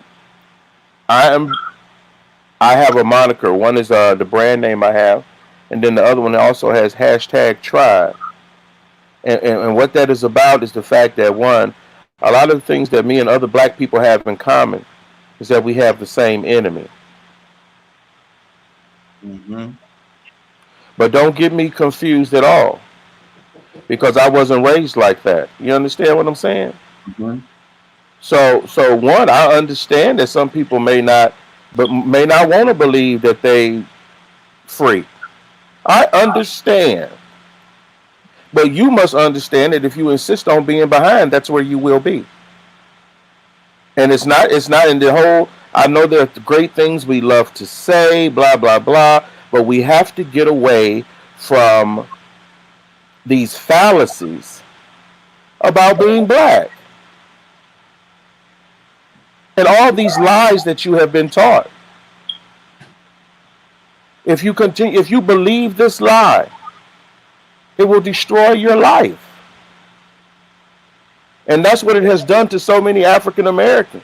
have a moniker. One is the brand name I have, and then the other one also has #tribe. And what that is about is the fact that one, a lot of the things that me and other black people have in common is that we have the same enemy. But don't get me confused at all, because I wasn't raised like that. You understand what I'm saying? So one, I understand that some people may not want to believe that they free. I understand. But you must understand that if you insist on being behind, that's where you will be. And it's not in the whole, I know there are great things we love to say, blah, blah, blah, but we have to get away from these fallacies about being black. And all these lies that you have been taught. If you believe this lie, it will destroy your life. And that's what it has done to so many African Americans.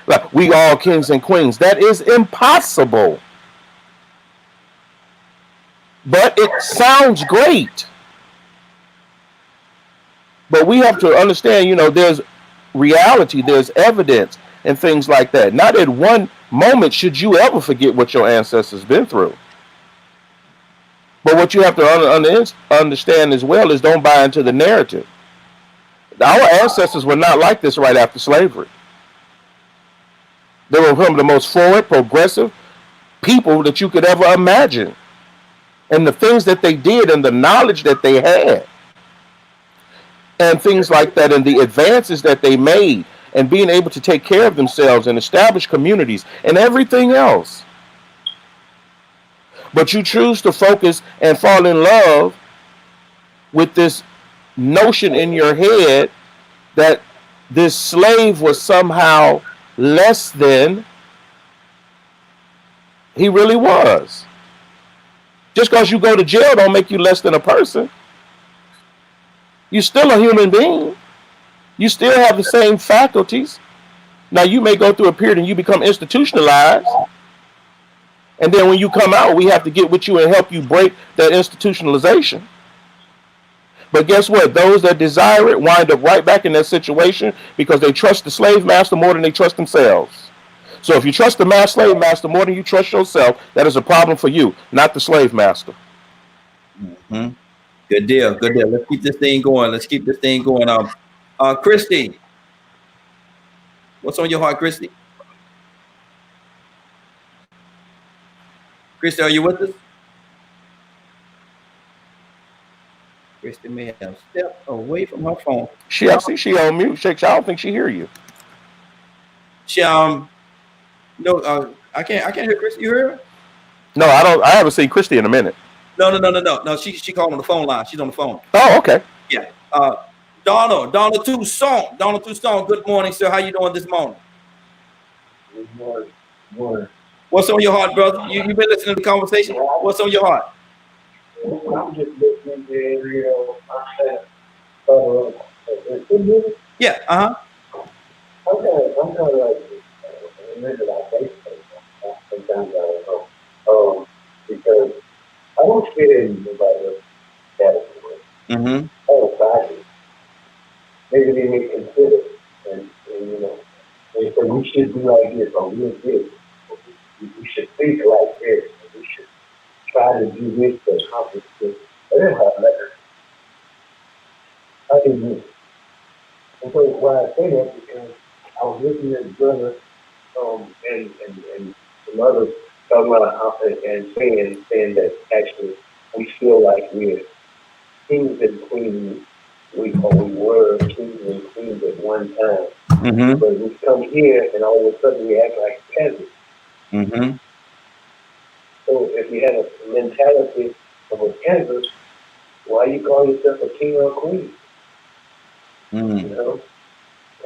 Like, we all kings and queens. That is impossible. But it sounds great. But we have to understand, there's reality, there's evidence, and things like that. Not at one moment should you ever forget what your ancestors been through. But what you have to understand as well is don't buy into the narrative. Our ancestors were not like this right after slavery. They were some of the most forward, progressive people that you could ever imagine. And the things that they did and the knowledge that they had and things like that and the advances that they made and being able to take care of themselves and establish communities and everything else. But you choose to focus and fall in love with this notion in your head that this slave was somehow less than he really was. Just because you go to jail don't make you less than a person. You're still a human being. You still have the same faculties. Now you may go through a period and you become institutionalized. And then when you come out, we have to get with you and help you break that institutionalization. But guess what? Those that desire it wind up right back in that situation because they trust the slave master more than they trust themselves. So if you trust the slave master more than you trust yourself, that is a problem for you, not the slave master. Mm-hmm. Good deal. Good deal. Let's keep this thing going. Let's keep this thing going. Christy, what's on your heart, Christy? Christy, are you with us? Christy may have stepped away from her phone. I see she on mute. I don't think she hear you. She no, I can't hear Christy. You hear her? No, I don't. I haven't seen Christy in a minute. No. She called on the phone line. She's on the phone. Oh, okay. Yeah. Donald Toussaint. Donald Toussaint. Good morning, sir. How you doing this morning? Good morning. Morning. What's on your heart, brother? You been listening to the conversation? What's on your heart? I'm just listening to Yeah. I'm kind of like remember that Facebook sometimes I don't know. Because I don't fit in nobody else's category. Mm-hmm. Oh, maybe they may consider and you know, they say we should be like this or we're this. We should think like this. We should try to do this to accomplish this. I didn't have that. I didn't know. And so why I say that because I was listening to brother and some others talking about and saying that actually we feel like we're kings and queens. We were kings and queens at one time. Mm-hmm. But we come here and all of a sudden we act like peasants. Mm-hmm. So if you have a mentality of a peasant, why you call yourself a king or a queen? Mm-hmm. You know?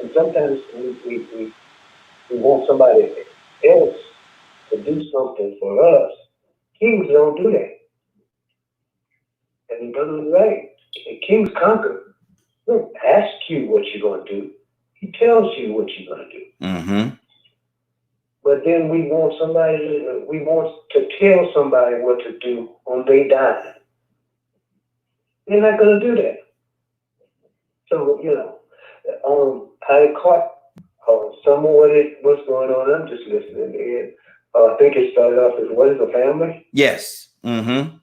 And sometimes we want somebody else to do something for us. Kings don't do that. And he does it right. The kings conquer. He don't ask you what you're going to do. He tells you what you're going to do. Mm-hmm. But then we want to tell somebody what to do on their dime. They're not going to do that. So, you know, I caught some of what's going on. I'm just listening in. I think it started off as what is a family? Yes. Mm-hmm.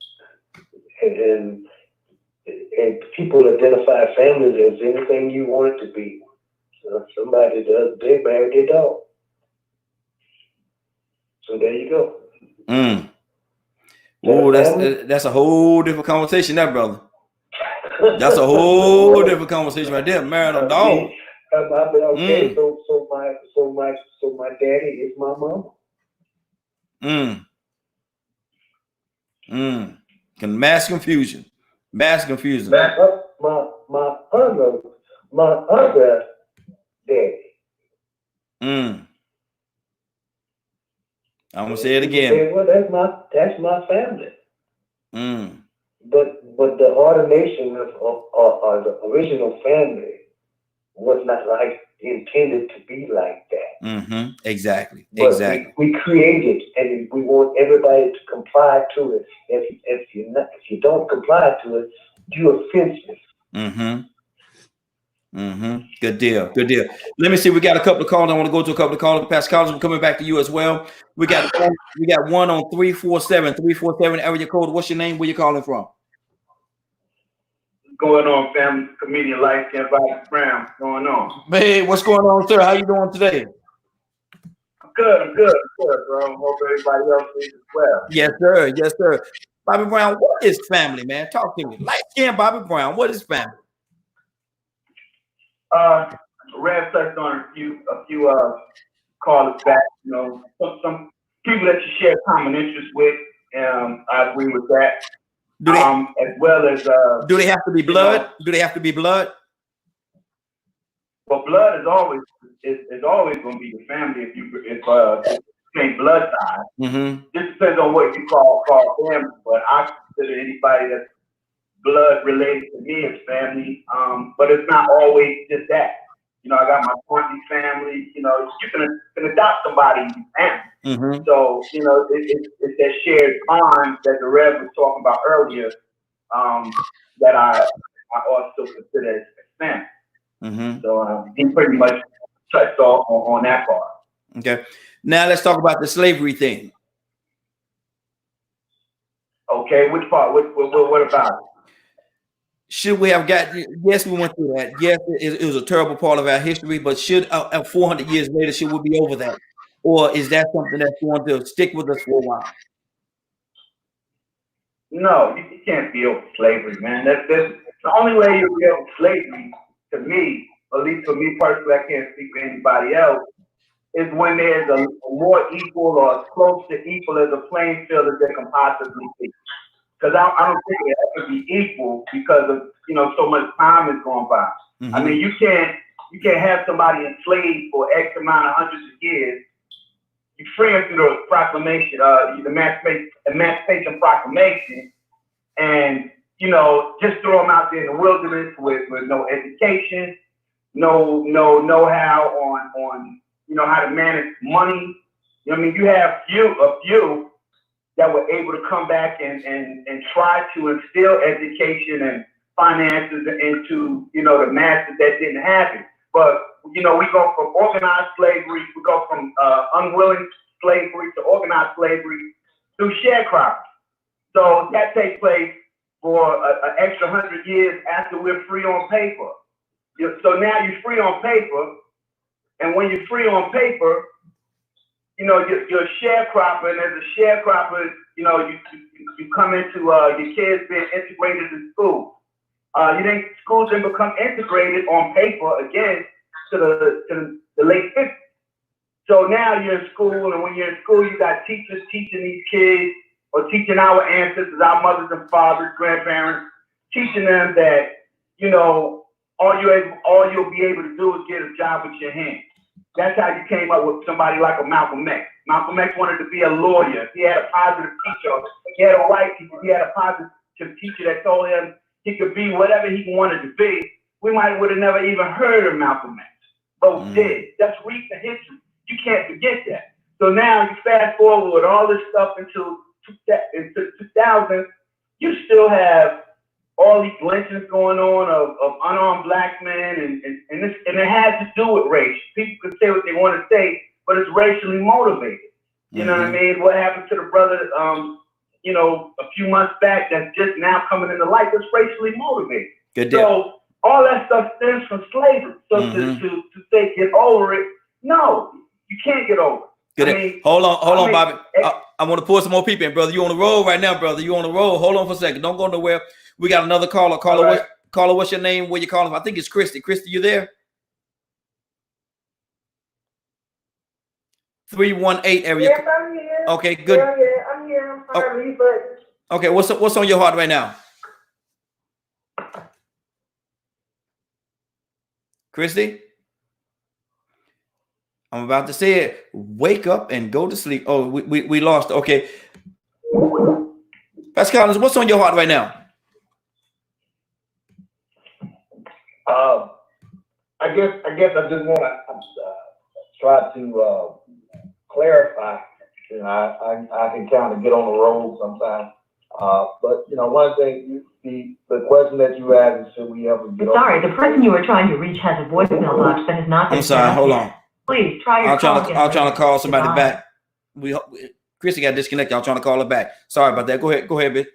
And people identify families as anything you want it to be. So somebody does, they marry their dog. So there you go. Mm. Oh, that's a whole different conversation, that brother. That's a whole different conversation right there. Marrying a dog. Okay, so my daddy is my mama. Mass confusion. My other daddy. I'm gonna say it again. Well, that's my family. But the ordination of the original family was not like intended to be like that. Mm-hmm. Exactly. But exactly. We created, and we want everybody to comply to it. If you don't comply to it, you're offensive. Mm-hmm. Good deal. Good deal. Let me see. We got a couple of calls. I want to go to a couple of calls. Pastor Collins, we're coming back to you as well. We got one on 347 area code. What's your name? Where you calling from? Going on, family, comedian life, and Bobby Brown. Going on. Hey, what's going on, sir? How you doing today? I'm good, bro. Hope everybody else is as well. Yes, sir. Yes, sir. Bobby Brown, what is family, man? Talk to me. Light skin Bobby Brown. What is family? Rev touched on a few callers back. You know, some people that you share common interests with. I agree with that. As well as do they have to be blood? Do they have to be blood? Well, blood is always going to be the family if same blood ties. Just depends on what you call family. But I consider anybody that's blood related to me as family. But it's not always just that. You know, I got my Ponty family. You know, you can adopt somebody in your family. So, you know, it's that shared bond that the Rev was talking about earlier that I also consider as family. So he pretty much touched on that part. Okay. Now let's talk about the slavery thing. Okay, which part? What about it? Should we have gotten? Yes, we went through that. Yes, it was a terrible part of our history. But should 400 years later, should we be over that, or is that something that's going to stick with us for a while? No, you can't be over slavery, man. That's the only way you'll be over slavery. To me, at least for me personally, I can't speak for anybody else. Is when there's a more equal or as close to equal as a playing field as there can possibly be. Because I don't think it has to be equal because of, you know, so much time has gone by. I mean, you can't have somebody enslaved for X amount of hundreds of years. You free them through the proclamation, the Emancipation Proclamation, and you know, just throw them out there in the wilderness with no education, no know-how on you know how to manage money. You know what I mean? You have a few that were able to come back and try to instill education and finances into, you know, the masses that didn't have it. But, you know, we go from organized slavery, we go from unwilling slavery to organized slavery through sharecropping. So that takes place for an extra 100 years after we're free on paper. So now you're free on paper, and when you're free on paper, you know, you're a sharecropper, and as a sharecropper, you know, you come into your kids being integrated in school. You think schools didn't become integrated on paper again to the late 50s. So now you're in school, and when you're in school, you got teachers teaching these kids or teaching our ancestors, our mothers and fathers, grandparents, teaching them that, you know, all you'll be able to do is get a job with your hands. That's how you came up with somebody like a Malcolm X. Malcolm X wanted to be a lawyer. He had a positive teacher. He had a white teacher. He had a positive teacher that told him he could be whatever he wanted to be. We would have never even heard of Malcolm X. But we did. That's recent history. You can't forget that. So now you fast forward with all this stuff into 2000, you still have all these lynchings going on of unarmed black men, and it has to do with race. People can say what they want to say, but it's racially motivated. You know what I mean? What happened to the brother, you know, a few months back that's just now coming into light? It's racially motivated. Good deal. So all that stuff stems from slavery. So to say get over it, no, you can't get over it. Good. I mean, hold on, Bobby. I want to pull some more people in, brother. You on the roll right now, brother. You on the roll. Hold on for a second. Don't go nowhere. We got another caller. Caller, right. Caller, what's your name? Where you calling from? I think it's Christy. Christy, you there? 318 area. Yes, I'm here. Okay, good. Yeah, I'm here. I'm sorry, but okay, what's on your heart right now? Christy? I'm about to say it. Wake up and go to sleep. Oh, we lost. Okay. Pastor Collins, what's on your heart right now? I guess I just want to try to clarify. You know, I can kind of get on the road sometimes. But you know, one thing, the question that you asked is, should we ever get over? Sorry, the person you were trying to reach has a voicemail box that has not been I'm sorry. set up Hold yet. on. Please try your call again. I'm trying to call somebody Goodbye. back. Chrissy got disconnected. I'm trying to call her back. Sorry about that. Go ahead, bitch.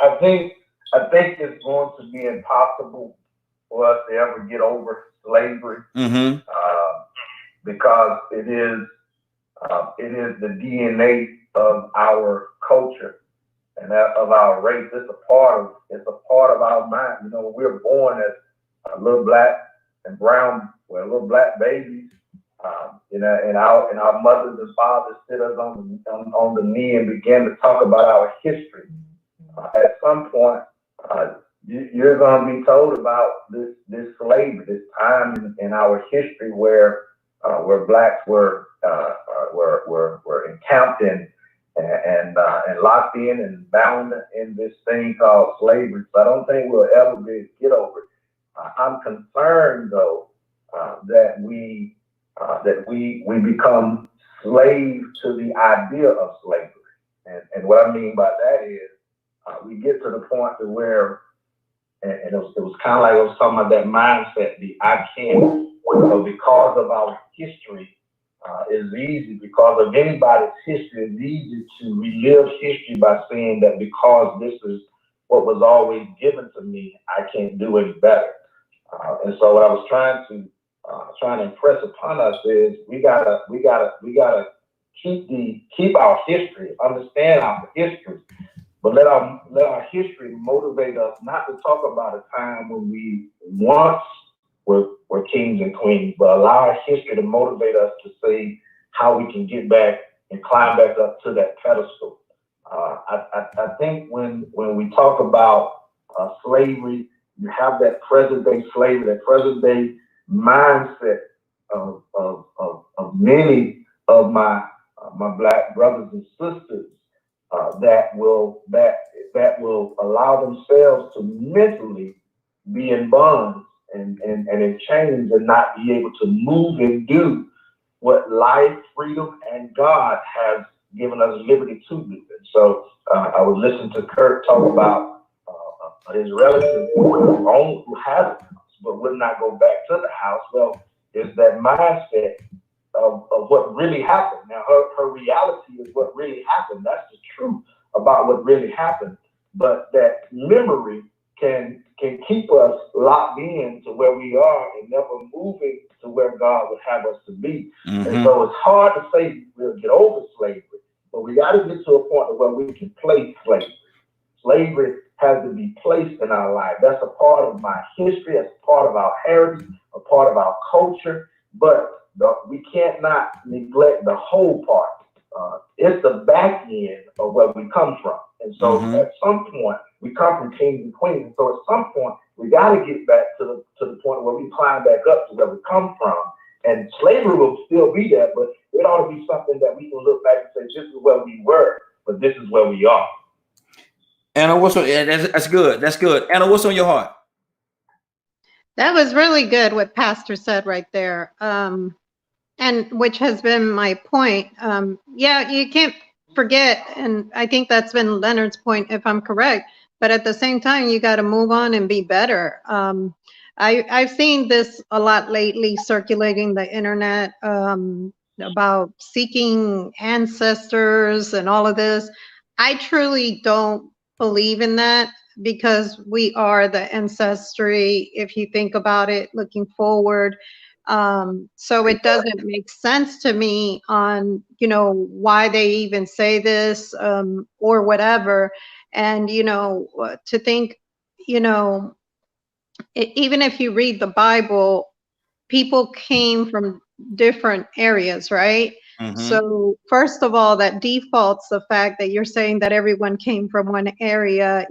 I think it's going to be impossible for us to ever get over slavery, because it is the DNA of our culture and that of our race. It's a part of our mind. You know, when we're born as little black and brown, little black babies, you know, and our mothers and fathers sit us on the knee and begin to talk about our history. At some point, you're going to be told about this slavery, this time in our history where blacks were encamped and locked in and bound in this thing called slavery. So I don't think we'll ever be able to get over it. I'm concerned though that we become slaves to the idea of slavery, and what I mean by that is we get to the point to where, and it was kind of like I was talking about that mindset, the I can. So because of our history, it's easy, because of anybody's history, it's easy to relive history by saying that because this is what was always given to me, I can't do any better. And so what I was trying to impress upon us is we gotta keep our history, understand our history, but let our history motivate us not to talk about a time when we once were kings and queens, but allow our history to motivate us to see how we can get back and climb back up to that pedestal. I think when we talk about slavery, you have that present day slavery, that present day mindset of many of my black brothers and sisters that will allow themselves to mentally be in bonds and in chains and not be able to move and do what life, freedom, and God has given us liberty to do. And so I was listening to Kurt talk about his relative who has a house but would not go back to the house. Well, it's that mindset of what really happened. Now, her reality is what really happened. That's the truth about what really happened. But that memory can keep us locked in to where we are and never moving to where God would have us to be. And so it's hard to say we'll get over slavery, but we got to get to a point where we can place slavery. Slavery has to be placed in our life. That's a part of my history. That's a part of our heritage, a part of our culture. But we can't not neglect the whole part. It's the back end of where we come from. And so at some point, we come from kings and queens. And so at some point, we got to get back to the point where we climb back up to where we come from. And slavery will still be there, but it ought to be something that we can look back and say, this is where we were, but this is where we are. Anna, that's good. That's good. Anna, what's on your heart? That was really good what Pastor said right there. And which has been my point. Yeah, you can't forget, and I think that's been Leonard's point, if I'm correct, but at the same time, you got to move on and be better. I've seen this a lot lately circulating the internet about seeking ancestors and all of this. I truly don't believe in that, because we are the ancestry, if you think about it, looking forward. So it doesn't make sense to me on, why they even say this or whatever. And, to think, even if you read the Bible, people came from different areas, right? So first of all, that defaults the fact that you're saying that everyone came from one area,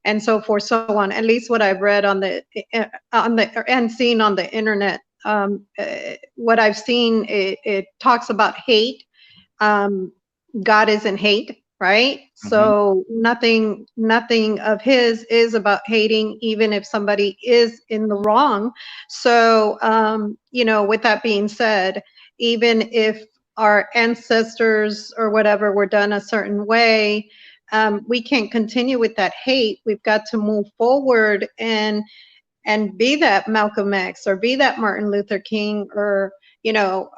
and so forth, so on. At least what I've read and seen on the internet. What I've seen, it talks about hate. God isn't hate, right? So nothing of his is about hating, even if somebody is in the wrong. So, with that being said, even if our ancestors or whatever were done a certain way, we can't continue with that hate. We've got to move forward and be that Malcolm X or be that Martin Luther King or, you know,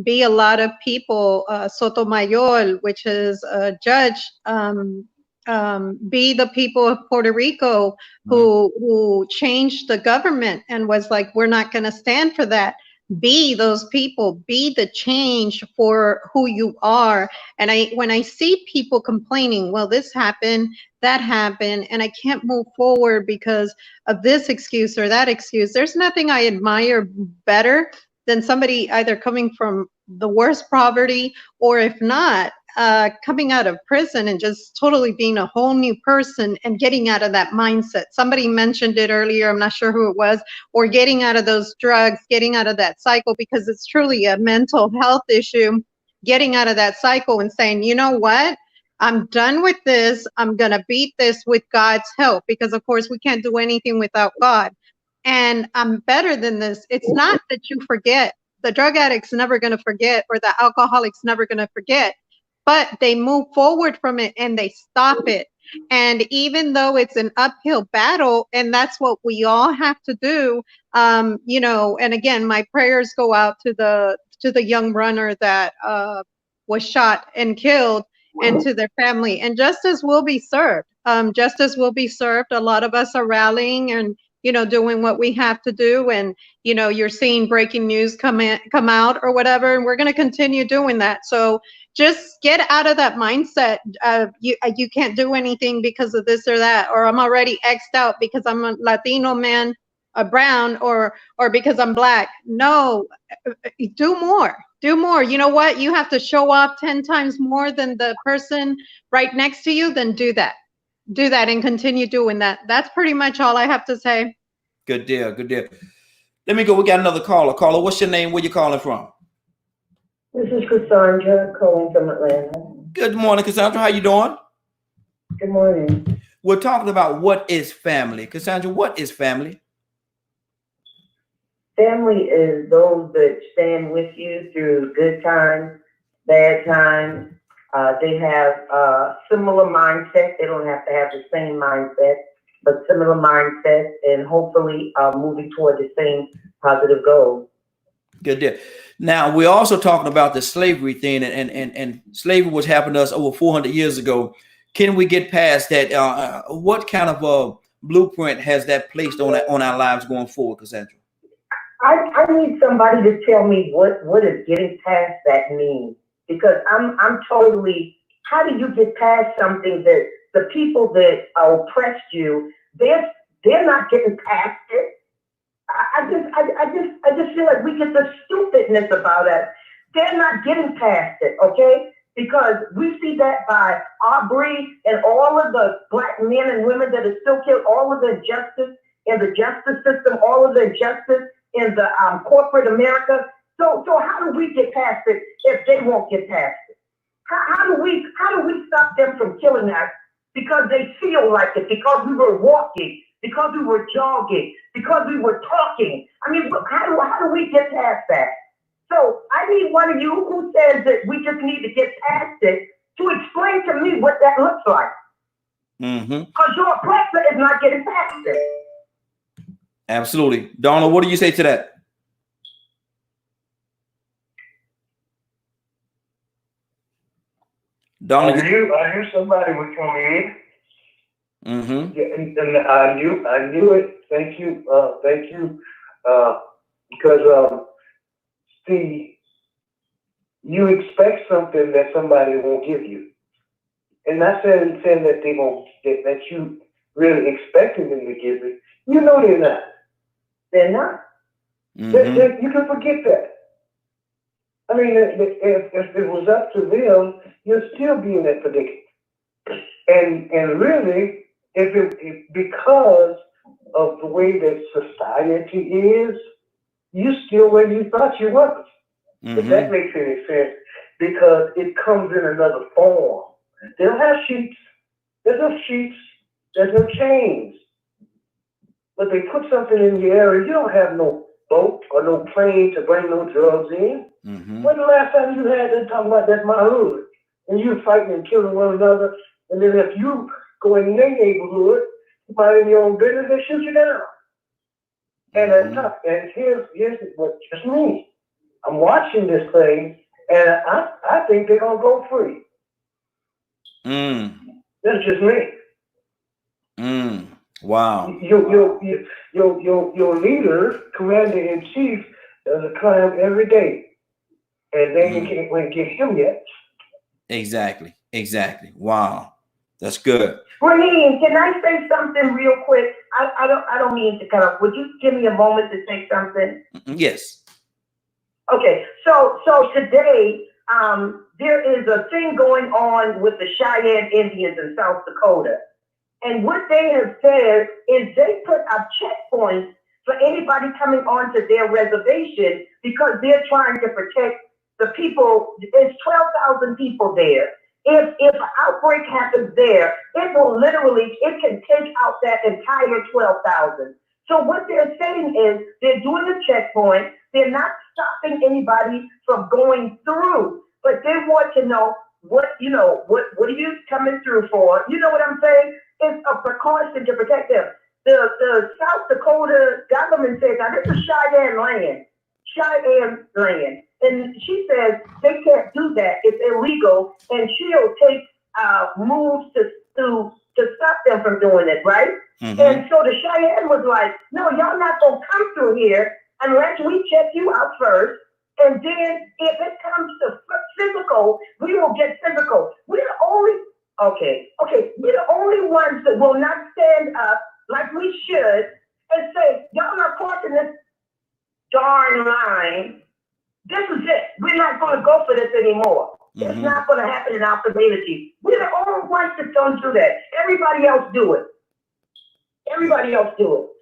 be a lot of people, Sotomayor, which is a judge, be the people of Puerto Rico who changed the government and was like, we're not going to stand for that. Be those people, be the change for who you are. And when I see people complaining, well, this happened, that happened, and I can't move forward because of this excuse or that excuse, there's nothing I admire better than somebody either coming from the worst poverty, or if not, coming out of prison and just totally being a whole new person and getting out of that mindset. Somebody mentioned it earlier, I'm not sure who it was, or getting out of those drugs, getting out of that cycle, because it's truly a mental health issue, getting out of that cycle and saying, you know what? I'm done with this. I'm going to beat this with God's help, because of course we can't do anything without God. And I'm better than this. It's not that you forget. The drug addict's never going to forget, or the alcoholic's never going to forget, but they move forward from it and they stop it. And even though it's an uphill battle, and that's what we all have to do, you know, and again, my prayers go out to the young runner that was shot and killed, and to their family. And justice will be served. Justice will be served. A lot of us are rallying and, you know, doing what we have to do. And, you know, you're seeing breaking news come out or whatever, and we're going to continue doing that. So just get out of that mindset of you can't do anything because of this or that, or I'm already X'd out because I'm a Latino man, a brown, or because I'm black. No, do more. Do more. You know what? You have to show off 10 times more than the person right next to you. Then do that. Do that and continue doing that. That's pretty much all I have to say. Good deal. Good deal. Let me go. We got another caller. Caller, what's your name? Where you calling from? This is Cassandra calling from Atlanta. Good morning, Cassandra. How you doing? Good morning. We're talking about what is family. Cassandra, what is family? Family is those that stand with you through good times, bad times. They have similar mindset. They don't have to have the same mindset, but similar mindset, and hopefully moving toward the same positive goal. Good deal. Now, we're also talking about the slavery thing, and slavery was happening to us over 400 years ago. Can we get past that? What kind of a blueprint has that placed on our lives going forward, Cassandra? I need somebody to tell me what does getting past that mean, because I'm totally, how do you get past something that the people that oppressed you, they're not getting past it? I just feel like we get the stupidness about it. They're not getting past it, okay? Because we see that by Aubrey and all of the black men and women that are still killed, all of the injustice in the justice system, all of the injustice in the corporate America. So how do we get past it if they won't get past it? How do we stop them from killing us because they feel like it, because we were walking, because we were jogging, because we were talking? I mean, how do we get past that? So I need one of you who says that we just need to get past it to explain to me what that looks like. Because your oppressor is not getting past it. Absolutely. Donald, what do you say to that? Donald, I knew somebody would come in. Yeah, and I knew it. Thank you. Because see, you expect something that somebody won't give you, and not saying that they won't, that you really expecting them to give it. You know they're not. They're not. You can forget that. I mean, if it was up to them, you'll still be in that predicament. And really, because of the way that society is, you still where you thought you was. If that makes any sense, because it comes in another form. They don't have sheets. There's no sheets. There's no chains. But they put something in the area. You don't have no boat or no plane to bring no drugs in. Mm-hmm. When the last time you had them talking about that's my hood, and you fighting and killing one another, and then if you go in their neighborhood, you mind in your own business, they shoot you down. And and here's what just me. I'm watching this thing, and I think they're gonna go free. That's just me. Wow. Your leader, commander in chief, does a crime every day, and they can't get him yet. Exactly. Wow, that's good. Raheem, can I say something real quick? I don't mean to cut off. Would you give me a moment to say something? Yes. Okay, so today there is a thing going on with the Cheyenne Indians in South Dakota. And what they have said is they put up checkpoints for anybody coming onto their reservation because they're trying to protect the people. There's 12,000 people there. If an outbreak happens there, it can take out that entire 12,000. So what they're saying is they're doing a checkpoint. They're not stopping anybody from going through, but they want to know what are you coming through for? You know what I'm saying? It's a precaution to protect them. The South Dakota government says, now this is Cheyenne land. And she says they can't do that. It's illegal. And she'll take moves to stop them from doing it, right? Mm-hmm. And so the Cheyenne was like, no, y'all not going to come through here unless we check you out first. And then if it comes to physical, we will get physical. We're the only ones that will not stand up like we should and say, y'all not crossing this darn line. This is it. We're not going to go for this anymore. Mm-hmm. It's not going to happen in our community. We're the only ones that don't do that. Everybody else do it.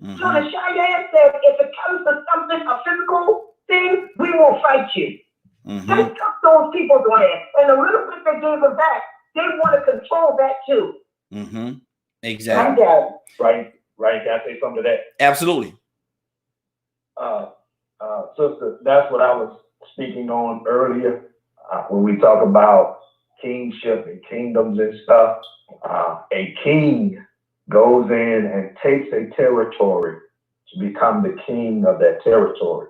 Mm-hmm. So the Cheyenne said, if it comes to something, a physical thing, we will fight you. Mm-hmm. They took those people's land, and the little bit they gave them back, they want to control that too. Mm-hmm. Exactly. I'm dead. Right. Can I say something to that? Absolutely. Sister, that's what I was speaking on earlier when we talk about kingship and kingdoms and stuff. A king goes in and takes a territory to become the king of that territory.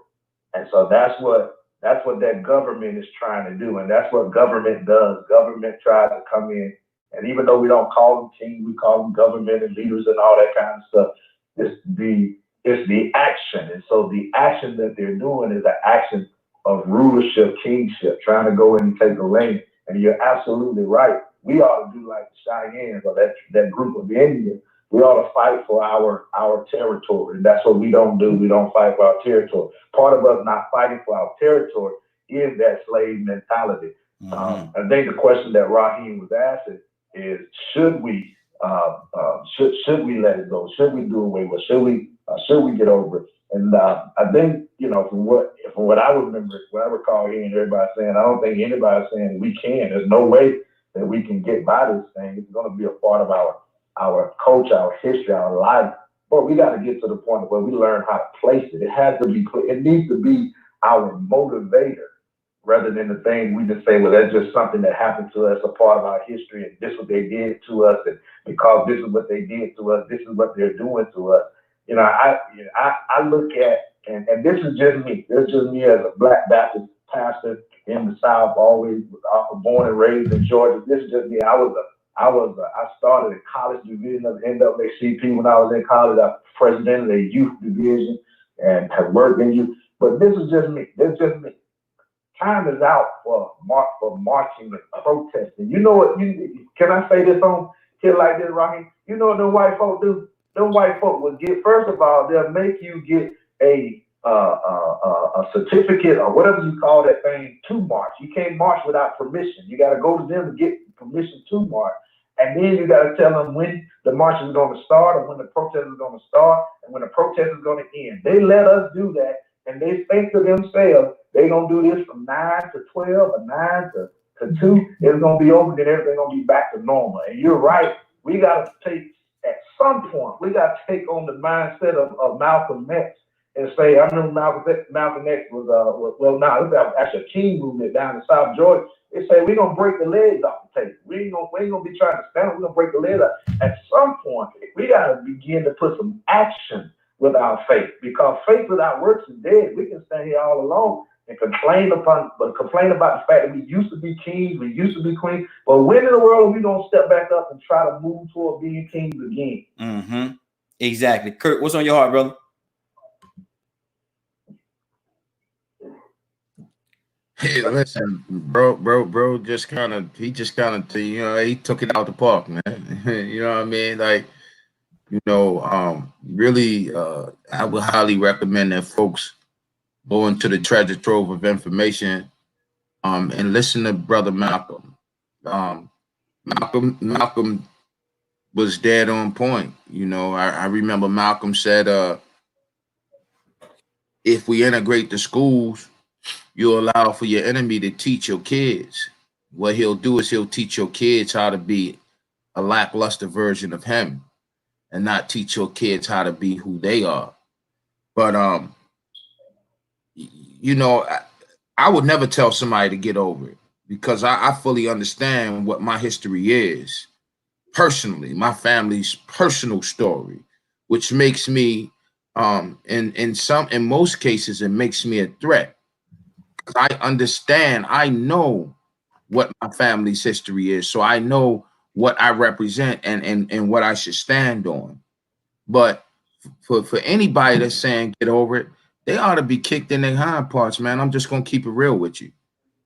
And so that's what that government is trying to do. And that's what government does. Government tries to come in. And even though we don't call them kings, we call them government and leaders and all that kind of stuff. It's the action. And so the action that they're doing is the action of rulership, kingship, trying to go in and take the reign. And you're absolutely right. We ought to do like the Cheyennes or that group of Indians. We ought to fight for our territory. And that's what we don't do. We don't fight for our territory. Part of us not fighting for our territory is that slave mentality. Mm-hmm. I think the question that Raheem was asking is, should we let it go? Should we do away with it? Should we get over it? And I think, from what I remember, what I recall hearing everybody saying, I don't think anybody's saying we can. There's no way that we can get by this thing. It's going to be a part of our culture, our history, our life. But we got to get to the point where we learn how to place it. It has to be it needs to be our motivator rather than the thing we just say, well, that's just something that happened to us, a part of our history, and this is what they did to us, and because this is what they did to us, this is what they're doing to us. I look at, and this is just me. This is just me as a Black Baptist pastor in the South, always born and raised in Georgia. This is just me. I started a college division of NAACP when I was in college. I was president of the youth division and have worked in youth. But this is just me. This is just me. Time is out for marching and protesting. You know what? Can I say this on here like this, Raheem? You know what them white folk do? Them white folk will get, first of all, they'll make you get a certificate or whatever you call that thing to march. You can't march without permission. You got to go to them to get permission to march. And then you got to tell them when the march is going to start or when the protest is going to start and when the protest is going to end. They let us do that, and they think to themselves, they're going to do this from 9 to 12 or 9 to 2. It's going to be over, then everything's going to be back to normal. And you're right. We got to take, at some point, we got to take on the mindset of Malcolm X and say, I remember Malcolm X was, well, no, it was actually a King movement down in South Georgia. They say, we're going to break the legs off the table. We ain't gonna be trying to stand up. We're going to break the legs off. At some point, we got to begin to put some action with our faith, because faith without works is dead. We can stand here all alone and complain about the fact that we used to be kings, we used to be queens, but when in the world are we going to step back up and try to move toward being kings again? Mm-hmm. Exactly. Kurt, what's on your heart, brother? Hey, listen, bro, just kind of, he he took it out the park, man. You know what I mean? Like, really, I would highly recommend that folks go into the treasure trove of information, and listen to Brother Malcolm. Malcolm was dead on point. I remember Malcolm said, if we integrate the schools, you allow for your enemy to teach your kids. What he'll do is he'll teach your kids how to be a lackluster version of him, and not teach your kids how to be who they are. But I would never tell somebody to get over it, because I fully understand what my history is personally, my family's personal story, which makes me in most cases it makes me a threat. I understand, I know what my family's history is, so I know what I represent and what I should stand on. But for anybody that's saying get over it, they ought to be kicked in their hind parts, man. I'm just gonna keep it real with you,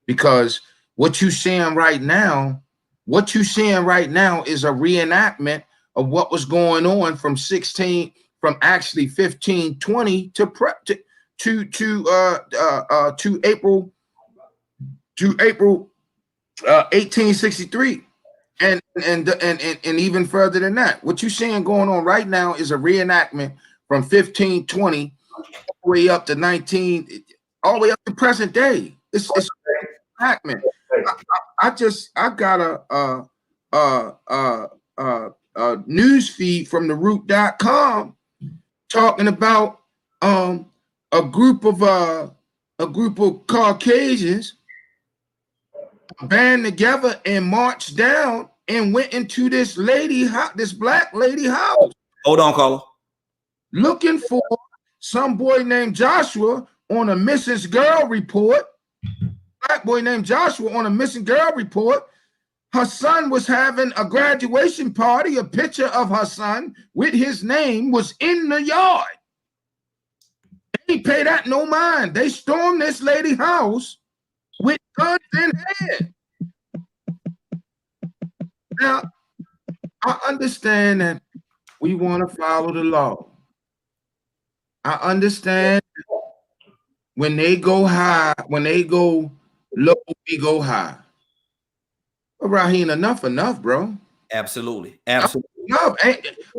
because what you're seeing right now is a reenactment of what was going on from 1520 to April 1863, and even further than that. What you're seeing going on right now is a reenactment from 1520 all the way up to all the way up to present day. It's a reenactment. I got a news feed from theroot.com talking about a group of Caucasians band together and marched down and went into this black lady house. Hold on, caller. Looking for some boy named Joshua on a missing girl report. Black boy named Joshua on a missing girl report. Her son was having a graduation party. A picture of her son with his name was in the yard. They ain't pay that no mind. They stormed this lady house with guns in hand. Now, I understand that we want to follow the law. I understand when they go high, when they go low, we go high. But Raheem, enough, bro. Absolutely. Enough.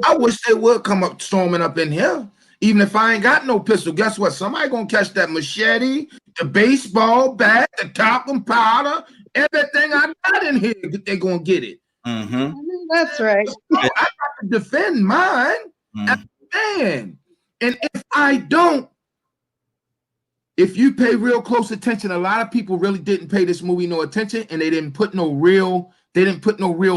I wish they would come up storming up in here. Even if I ain't got no pistol, guess what? Somebody gonna catch that machete, the baseball bat, the talcum powder, everything I got in here. They gonna get it. Mm-hmm. That's right. I got to defend mine. And if I don't, if you pay real close attention, a lot of people really didn't pay this movie no attention, and they didn't put no real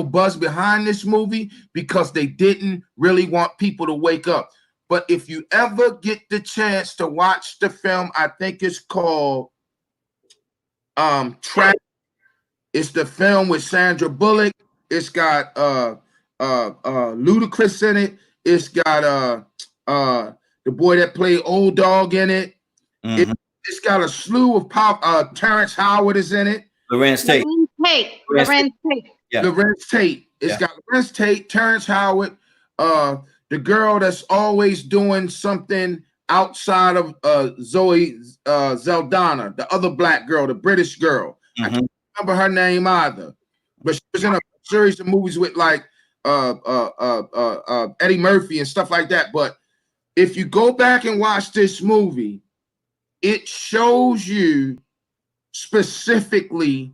buzz behind this movie because they didn't really want people to wake up. But if you ever get the chance to watch the film, I think it's called Trap. It's the film with Sandra Bullock. It's got Ludacris in it. It's got the boy that played Old Dog in it. Mm-hmm. It's got a slew of Terrence Howard is in it. Lorenz Tate. Yeah. Lorenz Tate. It's got Lorenz Tate, Terrence Howard, the girl that's always doing something outside of Zoe Zeldana, the other black girl, the British girl. I can't remember her name either, but she was in a series of movies with like Eddie Murphy and stuff like that. But if you go back and watch this movie, it shows you specifically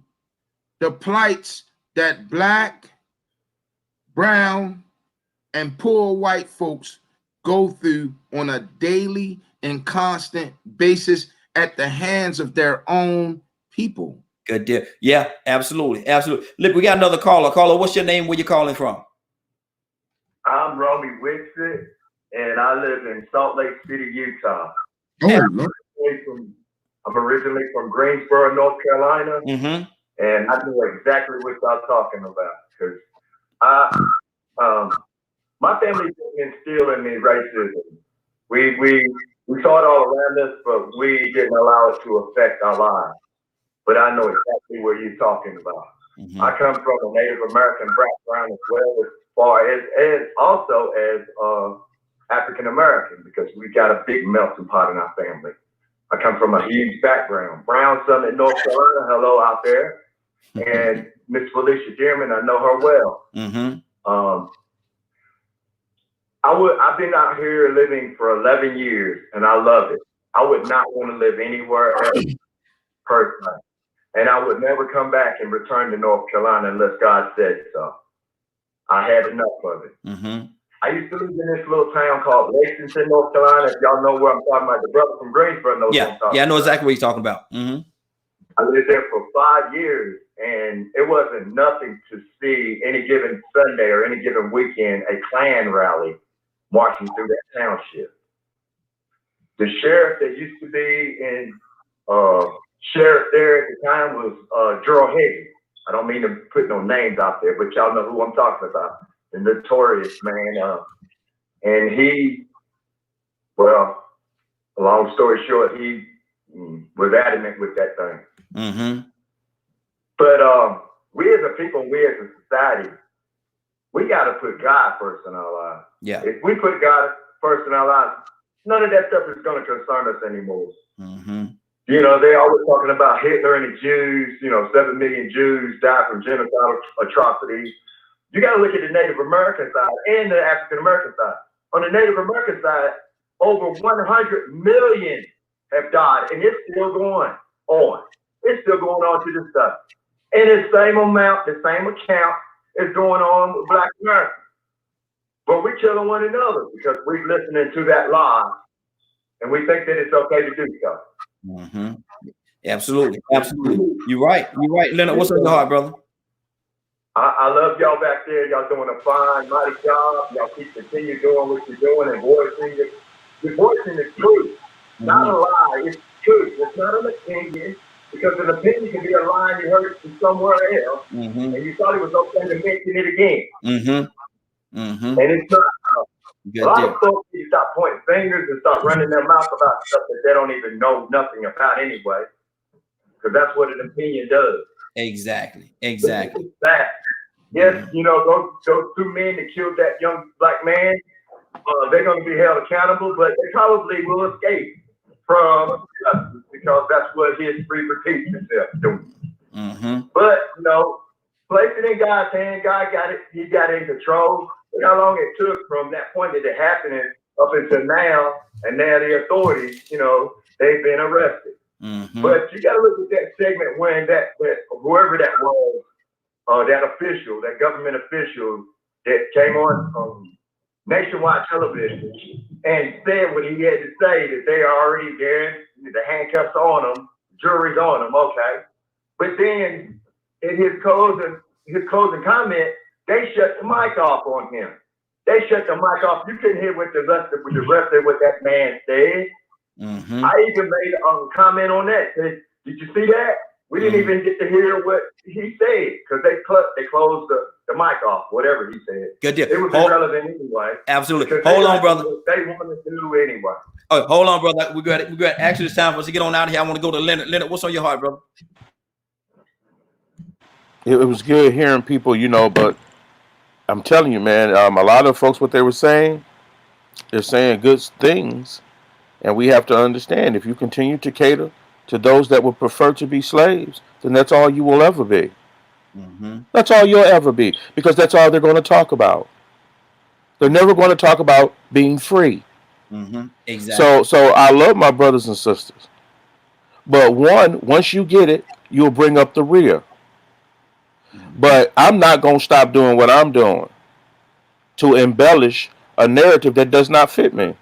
the plights that black, brown, and poor white folks go through on a daily and constant basis at the hands of their own people. Good deal. Yeah, absolutely. Absolutely. Look, we got another caller. Caller, what's your name? Where you calling from? I'm Romy Wixit, and I live in Salt Lake City, Utah. I'm originally from Greensboro, North Carolina, and I know exactly what y'all talking about because my family didn't instill in me racism. We saw it all around us, but we didn't allow it to affect our lives. But I know exactly what you're talking about. I come from a Native American background as well, as far as also as African American, because we got a big melting pot in our family. I come from a huge background. Brown son in North Carolina, hello out there. And Miss Felicia Dearman, I know her well. I've been out here living for 11 years and I love it. I would not want to live anywhere else personally. And I would never come back and return to North Carolina unless God said so. I had enough of it. I used to live in this little town called Lexington, North Carolina. If y'all know where I'm talking about, the brother from Greensboro knows what I'm talking about. Yeah, I know exactly what you're talking about. I lived there for 5 years, and it wasn't nothing to see any given Sunday or any given weekend a Klan rally marching through that township. The sheriff that used to be in sheriff there at the time was Gerald Higgins. I don't mean to put no names out there, but y'all know who I'm talking about. The notorious man. And he, well, long story short, he was adamant with that thing. But we as a people, we as a society, we got to put God first in our lives. Yeah. If we put God first in our lives, none of that stuff is going to concern us anymore. You know, they always talking about Hitler and the Jews, 7 million Jews died from genocidal atrocities. You got to look at the Native American side and the African American side. On the Native American side, over 100 million have died, and it's still going on. It's still going on to this stuff. And the same amount, the same account is going on with Black Americans. But we're killing one another because we're listening to that lie, and we think that it's okay to do so. Absolutely. Absolutely. You're right. You're right. Leonard, what's on your heart, brother? I love y'all back there. Y'all doing a fine, mighty job. Y'all continue doing what you're doing and voicing it. You're voicing the truth. Not a lie. It's truth. It's not an opinion. Because an opinion can be a line you heard from somewhere else. And you thought it was okay to mention it again. And it's not. A lot of folks need to stop pointing fingers and start running their mouth about stuff that they don't even know nothing about anyway. Because that's what an opinion does. Exactly. That. Yes, those 2 men that killed that young black man, they're going to be held accountable, but they probably will escape from justice because that's what history repeats itself doing. But, place it in God's hand. God got it. He got it in control. Look how long it took from that point that it happened up until now, and now the authorities, they've been arrested. But you got to look at that segment when that whoever that was, that official, that government official that came on nationwide television and said what he had to say, that they are already there, the handcuffs on them, jury's on them, okay. But then in his closing comment, they shut the mic off on him. They shut the mic off. You couldn't hear what the rest of what that man said. I even made a comment on that. Said, did you see that? We didn't even get to hear what he said because they closed the mic off, whatever he said. Good deal. It was irrelevant anyway. Absolutely. Hold on, brother. They wanted to do anyway. Oh, hold on, brother. We got actually it's time for us to get on out of here. I want to go to Leonard. Leonard, what's on your heart, brother? It was good hearing people, but I'm telling you, man, a lot of folks, what they were saying, they're saying good things. And we have to understand, if you continue to cater to those that would prefer to be slaves, then that's all you will ever be. That's all you'll ever be, because that's all they're going to talk about. They're never going to talk about being free. Exactly. So I love my brothers and sisters. But once you get it, you'll bring up the rear. But I'm not going to stop doing what I'm doing to embellish a narrative that does not fit me.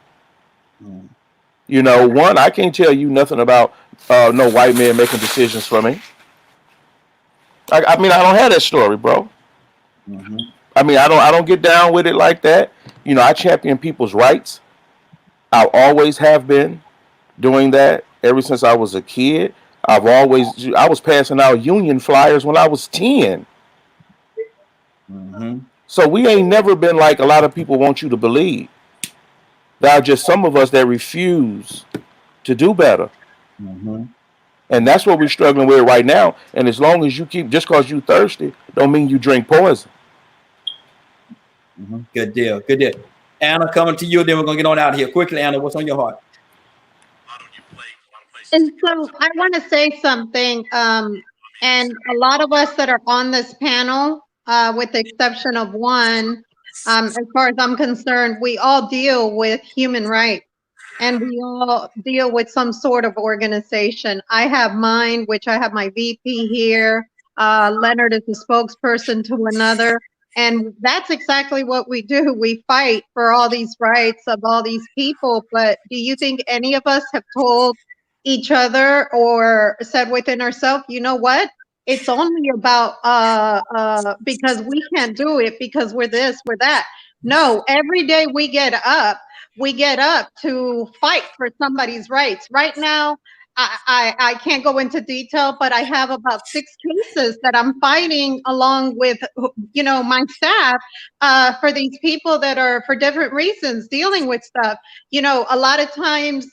You know, one, I can't tell you nothing about no white man making decisions for me. I mean, I don't have that story, bro. Mm-hmm. I mean, I don't get down with it like that. You know, I champion people's rights. I always have been doing that ever since I was a kid. I was passing out union flyers when I was 10. Mm-hmm. So we ain't never been like a lot of people want you to believe. There are just some of us that refuse to do better. Mm-hmm. And that's what we're struggling with right now. And as long as you keep, just because you thirsty, don't mean you drink poison. Mm-hmm. Good deal. Good deal. Anna, coming to you, then we're going to get on out of here. Quickly, Anna, what's on your heart? And so I want to say something, and a lot of us that are on this panel, with the exception of one, as far as I'm concerned, we all deal with human rights, and we all deal with some sort of organization. I have mine, which I have my VP here. Leonard is the spokesperson to another. And that's exactly what we do. We fight for all these rights of all these people. But do you think any of us have told each other or said within ourselves, you know what? It's only about because we can't do it because we're this, we're that. No, every day we get up to fight for somebody's rights. Right now, I can't go into detail, but I have about 6 cases that I'm fighting along with, you know, my staff for these people that are for different reasons dealing with stuff. You know, a lot of times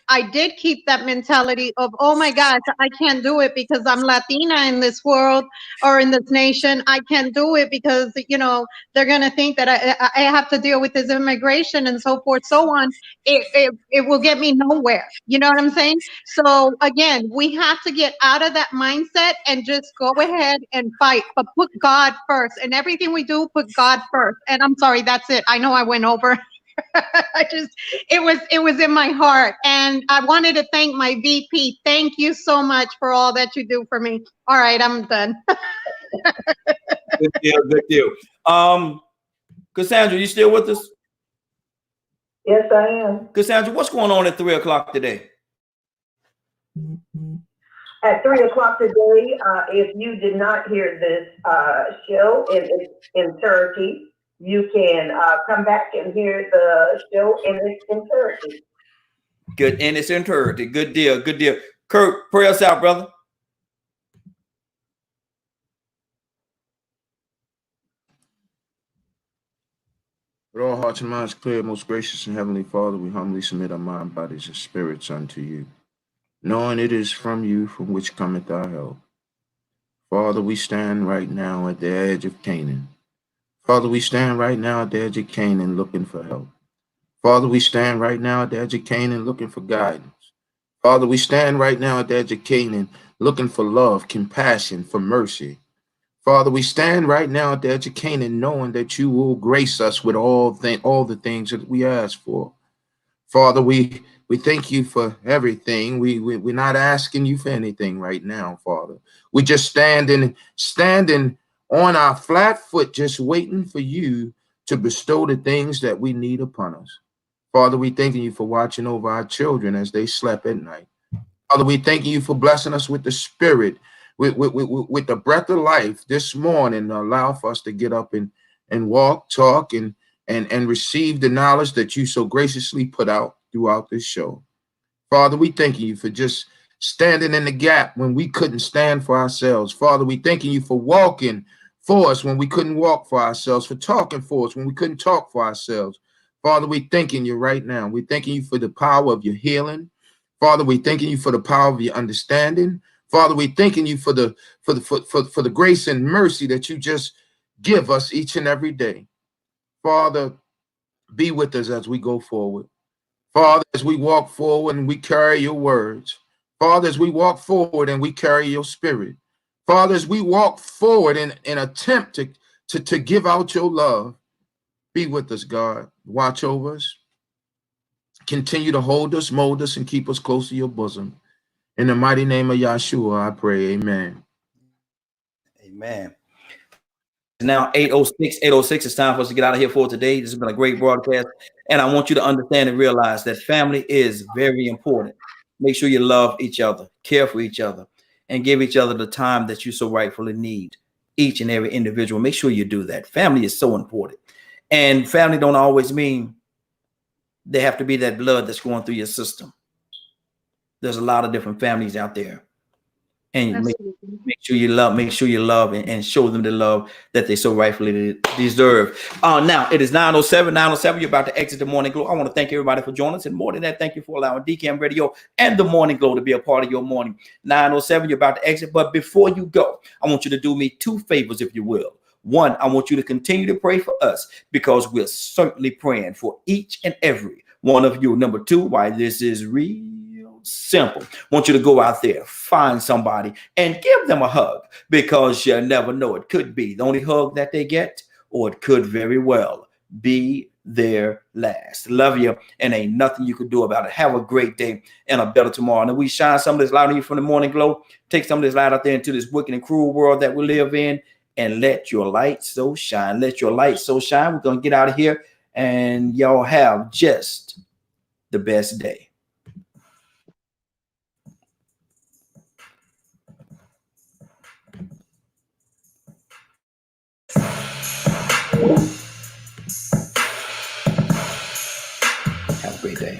I did keep that mentality of, oh my gosh, I can't do it because I'm Latina in this world or in this nation. I can't do it because, you know, they're going to think that I have to deal with this immigration and so forth, so on. It will get me nowhere. You know what I'm saying? So again, we have to get out of that mindset and just go ahead and fight, but put God first. And everything we do, put God first. And I'm sorry, that's it. I know I went over. It was in my heart. And I wanted to thank my VP. Thank you so much for all that you do for me. All right, I'm done. Good deal, good deal. Cassandra, you still with us? Yes, I am. Cassandra, what's going on at 3 o'clock today? At 3 o'clock today, if you did not hear this show in its entirety, you can come back and hear the show in its entirety. Good, in its entirety. Good deal, good deal. Kurt, pray us out, brother. With all hearts and minds clear, most gracious and heavenly Father, we humbly submit our mind, bodies, and spirits unto you, knowing it is from you from which cometh our help. Father, we stand right now at the edge of Canaan. Father, we stand right now at the edge of Canaan looking for help. Father, we stand right now at the edge of Canaan looking for guidance. Father, we stand right now at the edge of Canaan looking for love, compassion, for mercy. Father, we stand right now at the edge of Canaan knowing that you will grace us with all the things that we ask for. Father, we thank you for everything. We're not asking you for anything right now, Father. We just standing on our flat foot, just waiting for you to bestow the things that we need upon us. Father, we thanking you for watching over our children as they slept at night. Father, we thanking you for blessing us with the Spirit, with the breath of life this morning, allow for us to get up and walk, talk, and receive the knowledge that you so graciously put out throughout this show. Father, we thank you for just standing in the gap when we couldn't stand for ourselves. Father, we thanking you for walking for us when we couldn't walk for ourselves, for talking for us when we couldn't talk for ourselves. Father, we thanking you right now. We thanking you for the power of your healing. Father, we thanking you for the power of your understanding. Father, we thanking you for the grace and mercy that you just give us each and every day. Father, be with us as we go forward. Father, as we walk forward and we carry your words. Father, as we walk forward and we carry your spirit. Father, as we walk forward in attempt to give out your love, be with us, God. Watch over us. Continue to hold us, mold us, and keep us close to your bosom. In the mighty name of Yahshua, I pray. Amen. Amen. It's now 8:06. It's time for us to get out of here for today. This has been a great broadcast. And I want you to understand and realize that family is very important. Make sure you love each other, care for each other, and give each other the time that you so rightfully need. Each and every individual, make sure you do that. Family is so important. And family don't always mean they have to be that blood that's going through your system. There's a lot of different families out there. And make sure you love and show them the love that they so rightfully deserve. Now it is 9:07. You're about to exit the Morning Glow. I want to thank everybody for joining us. And more than that, thank you for allowing DCAM Radio and the Morning Glow to be a part of your morning. 9:07, you're about to exit. But before you go, I want you to do me two favors, if you will. One, I want you to continue to pray for us because we're certainly praying for each and every one of you. Number two, why this is real simple. I want you to go out there, find somebody, and give them a hug because you never know. It could be the only hug that they get, or it could very well be their last. Love you, and ain't nothing you could do about it. Have a great day and a better tomorrow. And we shine some of this light on you from the Morning Glow. Take some of this light out there into this wicked and cruel world that we live in, and let your light so shine. Let your light so shine. We're going to get out of here, and y'all have just the best day. Have a great day.